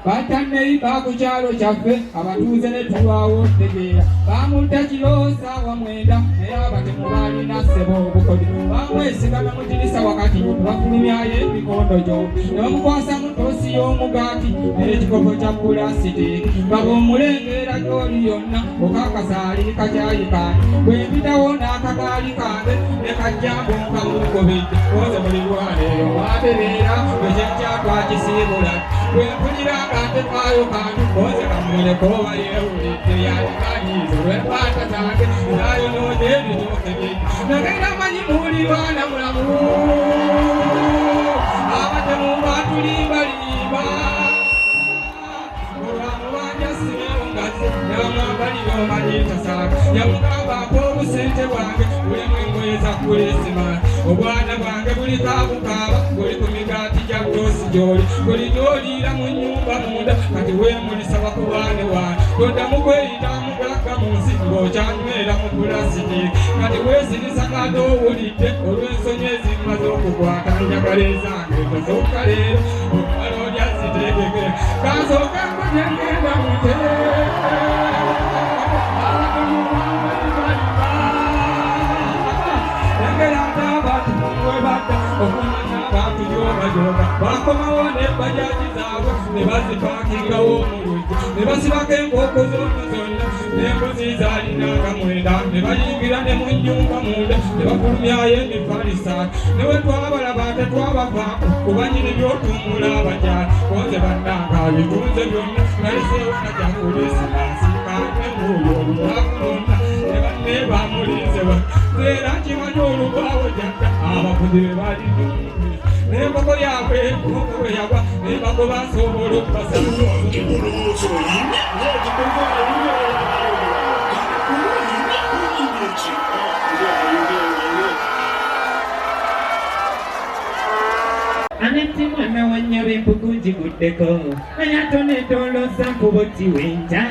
batandei bakukyalo kyaffe abatuuze ne tulwawo tegeera bamutta kiroosa wamwenda naye abatemu balina ssebo obukodi bamwesigana mu dirisa wakati bafulumyayo emikondo gyo ne bamukwasa mu toosi y'omugaati n'ekikopo kya pulasitiki nga bw'omulengeera gy'oli yonna okakasaali kakyayikaani bwe mpitawo n'akagaali kange ne kajjambo nkamugobedde koze buli lwana eyo mwatereera ekyenkyatwakisiibula bwe mpulira ng'atefaayo kantu koze kamuleko oba yeewulidde yalikanyiizo lw'embaata zange zaayonoonye ebitooke byenje nagenda manyi muwulirwana mulamu abatemu batulimbalimba olwamubanja simewo ngazze ne bamwambalira omanyi tasaaga yamugamba mpa obusente bwange bulemu engoye za kulisimasi obwana bwange buli kaabukaaba buli ku migaati gya toosi gy'oli buli gy'oliira mu nnyumba munda kati weemulisa bakubaane waani toddamu kweyita mugagga mu nsi ng'okyanywera mu pulasitiki kati weesirisa ng'atoowulidde olw'ensonyi ezimmaze okukwata njagala ezange tosukka leero omala olya ziteekeke kansooka ngogye ngenda mute okumanya abantu gyogajoga bakomawo ne bajaji zaabwe ne bazipaakingawo mu lujja ne basibako enkoko zono zonna n'embuzi zaalinanga 9 ne bayingira ne mu nnyumba munda ne bafulumyayo emifalisaati ne we twabalaba tetwabafaako kuba nyini by'otuumula abajaali konze bannanga bitunze byonna naliseewo na kyakulisimasi kane muyo olunaku lonna ne banne bamulinze era kimanyi olugwawo jadda abafuzi be bali n'enkoko yaabwe enkoko bwe yagwa n'embago basobola okubasanga aneti mwana wa nnyabo empuku giguddeko nayatonetoloza nkuboti wenja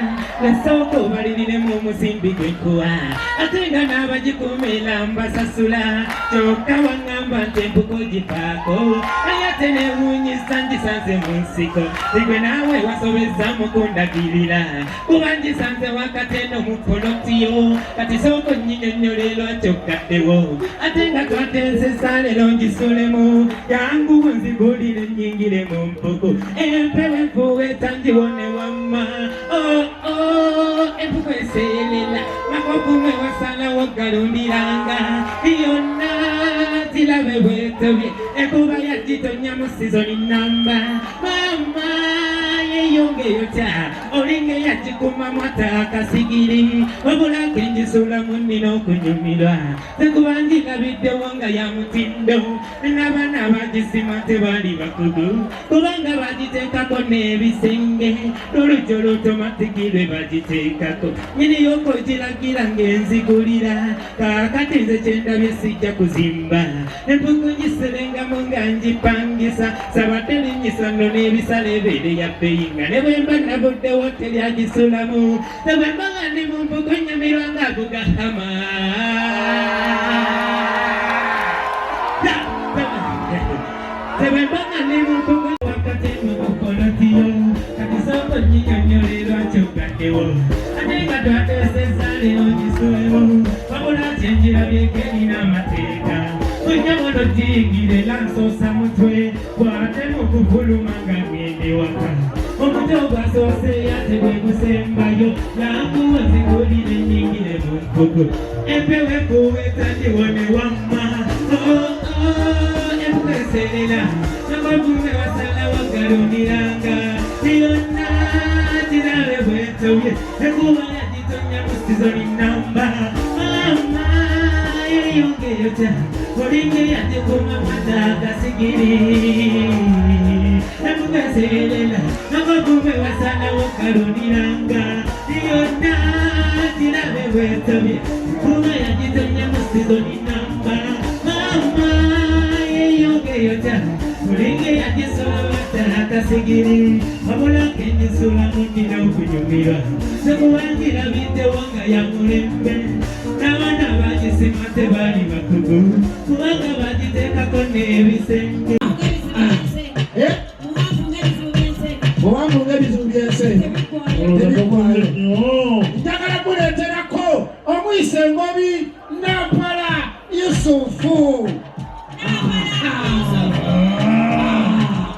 nasooka obalirire omusimbi gwekuwa ate nga n'abagikuumira mbasasula kyokka waŋŋamba nti empuku gifaako ayate newuunyisa ngisanze mu nsiko sigwe naawe wasobeza mukundagirira kuba ngisanze wakati eno mu polotiyo kati sooka onnyinyonnyola lwaki okkaddewo ate nga twateesesa leero ngisulemu yangu nzigulire nnyingire mu mpuku empewo enfuuweeta ngiwone wamma empuku eseerera makokumwe wasalawo galundiranga yonna tirabe bwetobye ekuba yagitonya mu sizoni namba mama yeyongeyo kya olinga yagikuma mwata akasigiri wabulako engisula munnina okunyumirwa tekuba ngirabiddewo nga ya mutindo n'abaana bagisima tebaali bakugu kubanga bagiteekako n'ebisenge n'olugyo lutomatiki lwe bagiteekako nyini y'okugiragira ng'enzigulira kaakati nze kyendabye sijja kuzimba empuku ngiserengamu nga ngipangisa sabadde linnyisano n'ebisala ebeere ya bbeyi nga ne bwe mba nabudde woteri agisulamu tebwe mba nga ndi mu mpuku nnyumirwa nga agugahama tebwe mba nga ndi mu mpuku wakati mu bukolatiyo kati sooka onnyinyonnyola lwaki ogaddewo ate nga twateeseza leero gisulemu wabula kyenjirabyeko erina amateeka onyamano giyingire lansoosa mutwe bwate mu kuvuluma nga ngende waka omuto gwasoose ate bwe gusembayo yanguwe nzigulire nnyingire mu mpuku empewo ekuweeta ndiwone wamma empuku eserera nabavume wasalawo galundiranga yonna girabe bwetobye ekuba yagitonya mu sizoni namba mama yeyongeyo kya olinga yagikuma mwata akasigiri empuku eserera nabavume wasalawo galundiranga yonna girabe bwetobye ekuba yagitonya mu sizoni namba mama yeyongeyo kya olinga yagisula mwata akasigiri wabulako engisula munnina okunyumirwa sekuwangira biddewo nga ya mulembe n'abaana bagisima tebaali bakugu kubanga bagiteekako n'ebisenge owanvu ng'ebizibu by'ensenyi njagala kuleeterako omuyise engobi nampala Yusufu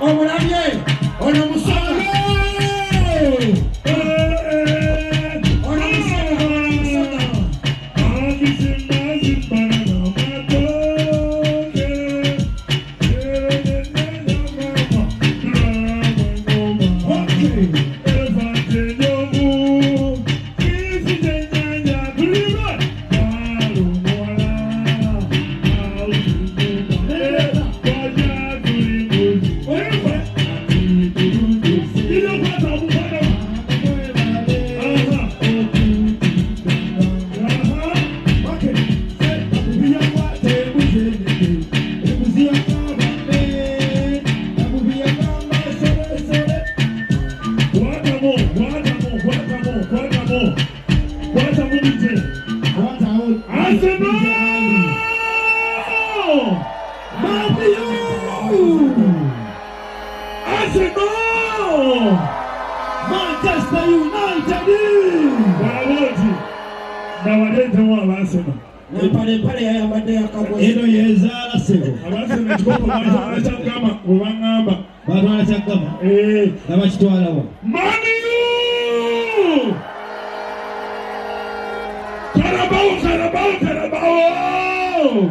omulabye ono musolo Manchester United! Nawaleetawo abaasema empale yayambadde yakabwe eno yezaala sebo abaasema ekikopo bakyagamba obaŋŋamba batwala kyaggama nabakitwalawo maniyu karabawo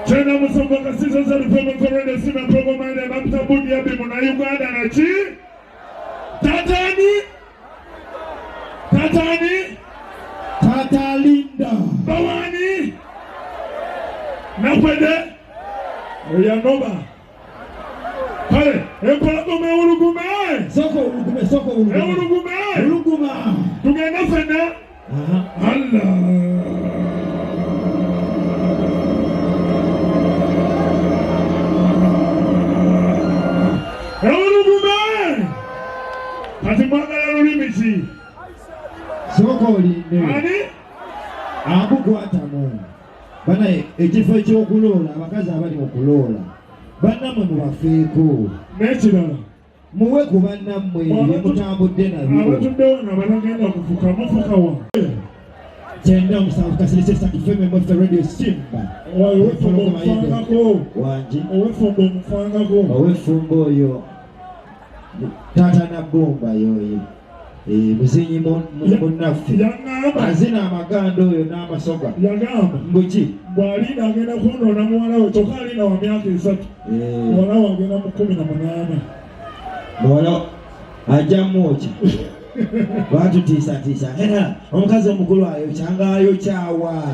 kyenda musonga kasizo zalipomokorwede sima progomaine bapita budi yabimu na Uganda naki tatani Tata Linda Bawani Nakwede Oyanoba Kale Empolagume Urugume Soko Urugume Uruguma Tugenda fena Allah abukwatamu bana ekifo ekyokuloola abakazi abali mu kuloola bannammwe mubafeeko n'ekirala muwe ku bannammwe byemutambudde nabyo abatuddewo nga banagenda kufuka mufuka wa kyenda omusanvu kasirisa esatu feme mweffe radio simba owefumbo omufangako wangi owefumbo omufangako owefumbo oyo taata nabbomba yoyo muzinyi munnaffe azina amaganda oyo n'amasoga yagamba mbuki bw'alina agenda kwonoona muwala we kyokka alina wa myaka 3 muwala we agenda mu 18 muwala ajja mwokya batutiisatiisa era omukazi omukulu ayokyanga ayokyawa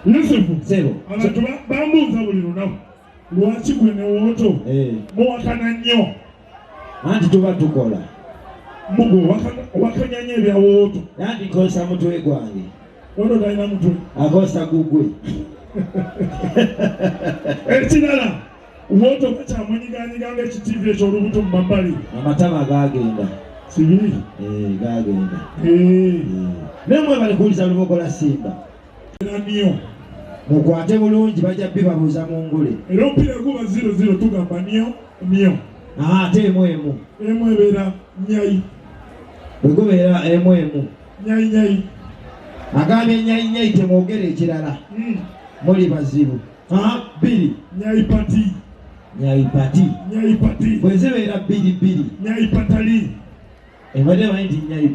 Yusufu sebo abantu bambuuza buli lunaku lwaki gwe ne wooto muwakana nnyo anti tuba tukola mugo wakanyanya ebya wooto anti nkozesa mutwe gwange wooto talina mutwe akozesa gugwe ekirala wooto bakyamunyiganyiganga ekitiivi ekyolubuto mu mabbali amatama gagenda sibiri gagenda nemwe bali kuwuliza lubogola simba nnyo mukwate bulungi bajja bibabuuza mu ngule era omupiira guba 0-0 tugamba nnyo ate emu ebeera nyayi bwe gubeera emu nyayi agambye nyayi temwogera ekirala muli bazibu bbiri nyayi pati bwe zibeera bbiri nyayi patali ebadde manyi nti nyayi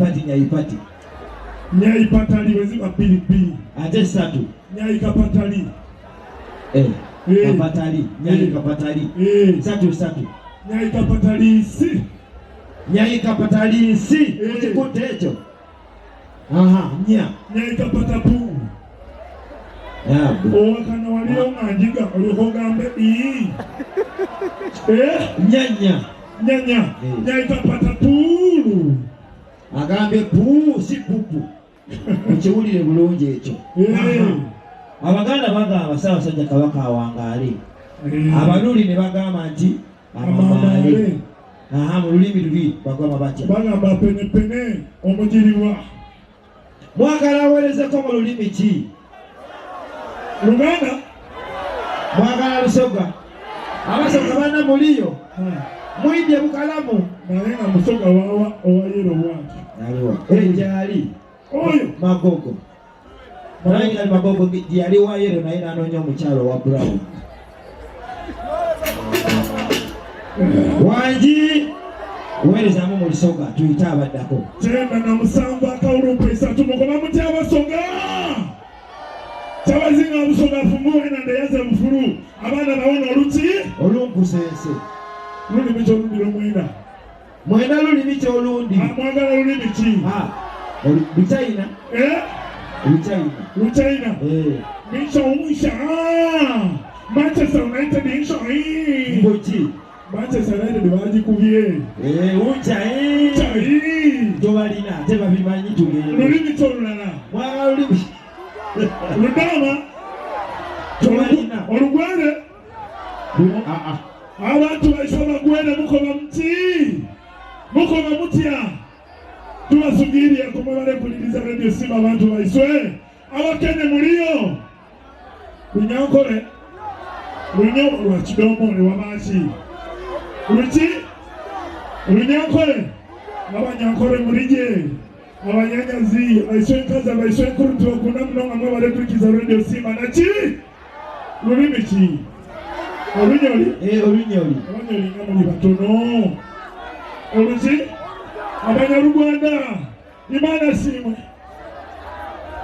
patali bwe ziba bbiri ate 3 nyayi kapatali nyayi kapatali 3 nyayi kapatali nsi ekikutte ekyo nyayi kapatapu owakana waliyo nga njiga olyokogambe nyanya nyayi kapatapuulu agambye puu si pupu mukiwulire bulungi ekyo abaganda bagamba Ssaabasajja Kabaka awangaale abaluli ne bagamba nti amamaale mu lulimi luli bagamba batya bagamba penepene omujiribwa mwagala aweerezeko mu lulimi ki Luganda mwagala lusoga abasoga bana muliyo mwidye bukalamu naye nga musoga wawa owayero bwati ejali oyo magogo naye magogo yali wayero naye nanoonya omukyalo wa brown wangi weerezamu mu lusoga tuyite abaddako 97 akawulumpa 3 mukoba muti abasoga kyabazinga obusoga afumuwe nande yaze bufulu abaana bawona oluki olumpusense lulimi kyolundi mwenda lulimi kyolundi mwagala lulimi ki luchina luchina nishaumsha Manchester United mboki Manchester United bagikubye unchai tobalina tebabimanyi tugenda lulimi kyolulala mwagala lulimi Ludama tobalina olugwere abantu baisoma gwere mukoba mutya tubasugiriye kumwe kuliriza radio Simba abantu baiswe abakene muliyo kunyankole lunyo lwa kidomo ne wamachi luchi lunyankole abanyankole mulije abanyanyazi baiswe kaza baiswe kurutu kuna mnonga mwe bale kulikiza radio Simba nachi lulimi ki olunyoli nga muli batono oluki abanyaluganda Imana Simba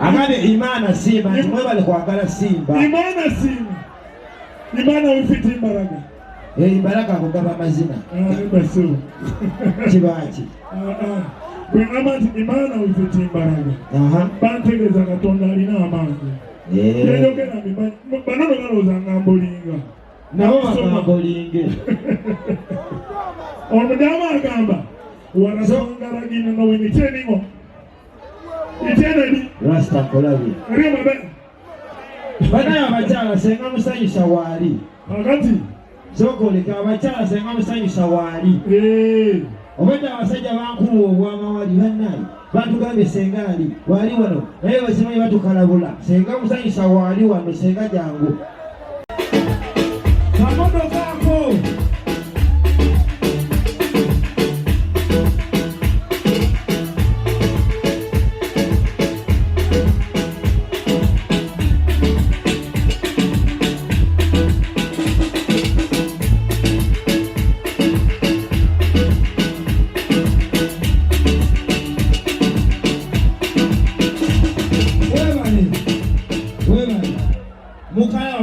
agabe Imana Simba mwe bale kwagala Simba Imana wifiti imbaraga imbaraga kugaba amazina basiru kibaki bwe amanti Imana wifiti imbaraga bantegeza Katonda alina amaanyi yeyogera banono balooza ngambolinga nabo bagambolinge omudama agamba wanasongalagina nowinityeningo itenedi rasta kolabi rimabe banaye abakyala senga musanyusa waali akati sokoleka abakyala senga musanyusa waali obwedda abasajja bankuwa obwamawali bannaye batugambye senga ali wali wano naye basimanyi batukalabula senga musanyisa wali wano senga jangu kamodo kako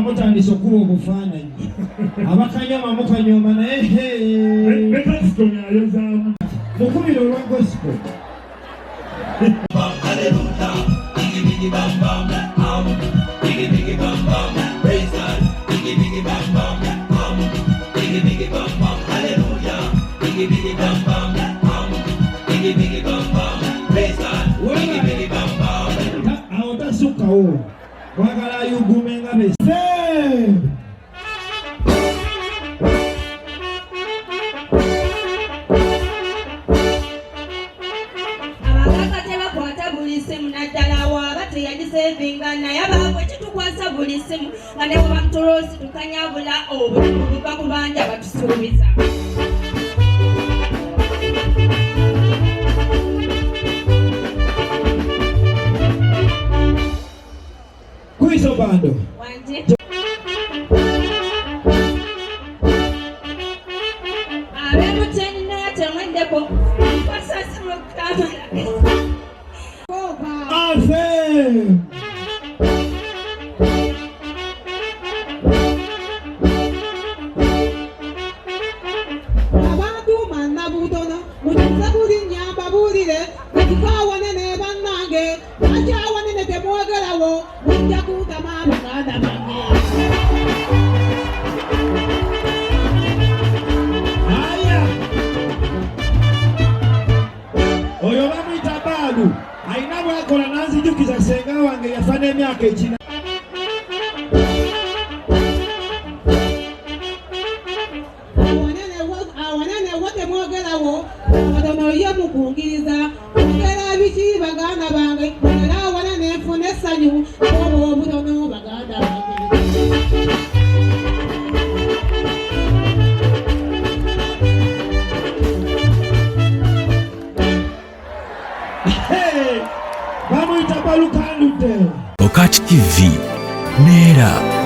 mutandise okuba obufaananyi abakanyama mukanyoma naye mukubire olwa gospel awo tasukkawo wagala ayugume nga bese yagisevinga naye abaabwe kitukwasa buli simu nga ne bwe bamutoloosi tukanyabula obulimu buva ku banja batusuubiza kwiso bando wanje abemuteni naye temwendeko basasima okutamala abantu manna butono mukize buli nyamba bulire ekikawane ne bannange akyawane ne temwogerawo mujja kutama baganda bange aya oyo bamuyita baalu alina bwakola nanzijukiza senga wange yafa n'emyaka ekina awanene wo temwogerawo abatono ye mukungiriza ogera biki baganda bange era awanene nfuna essanyu oba obutono baganda bange bamuyita balukandudde BOCAT TV Neera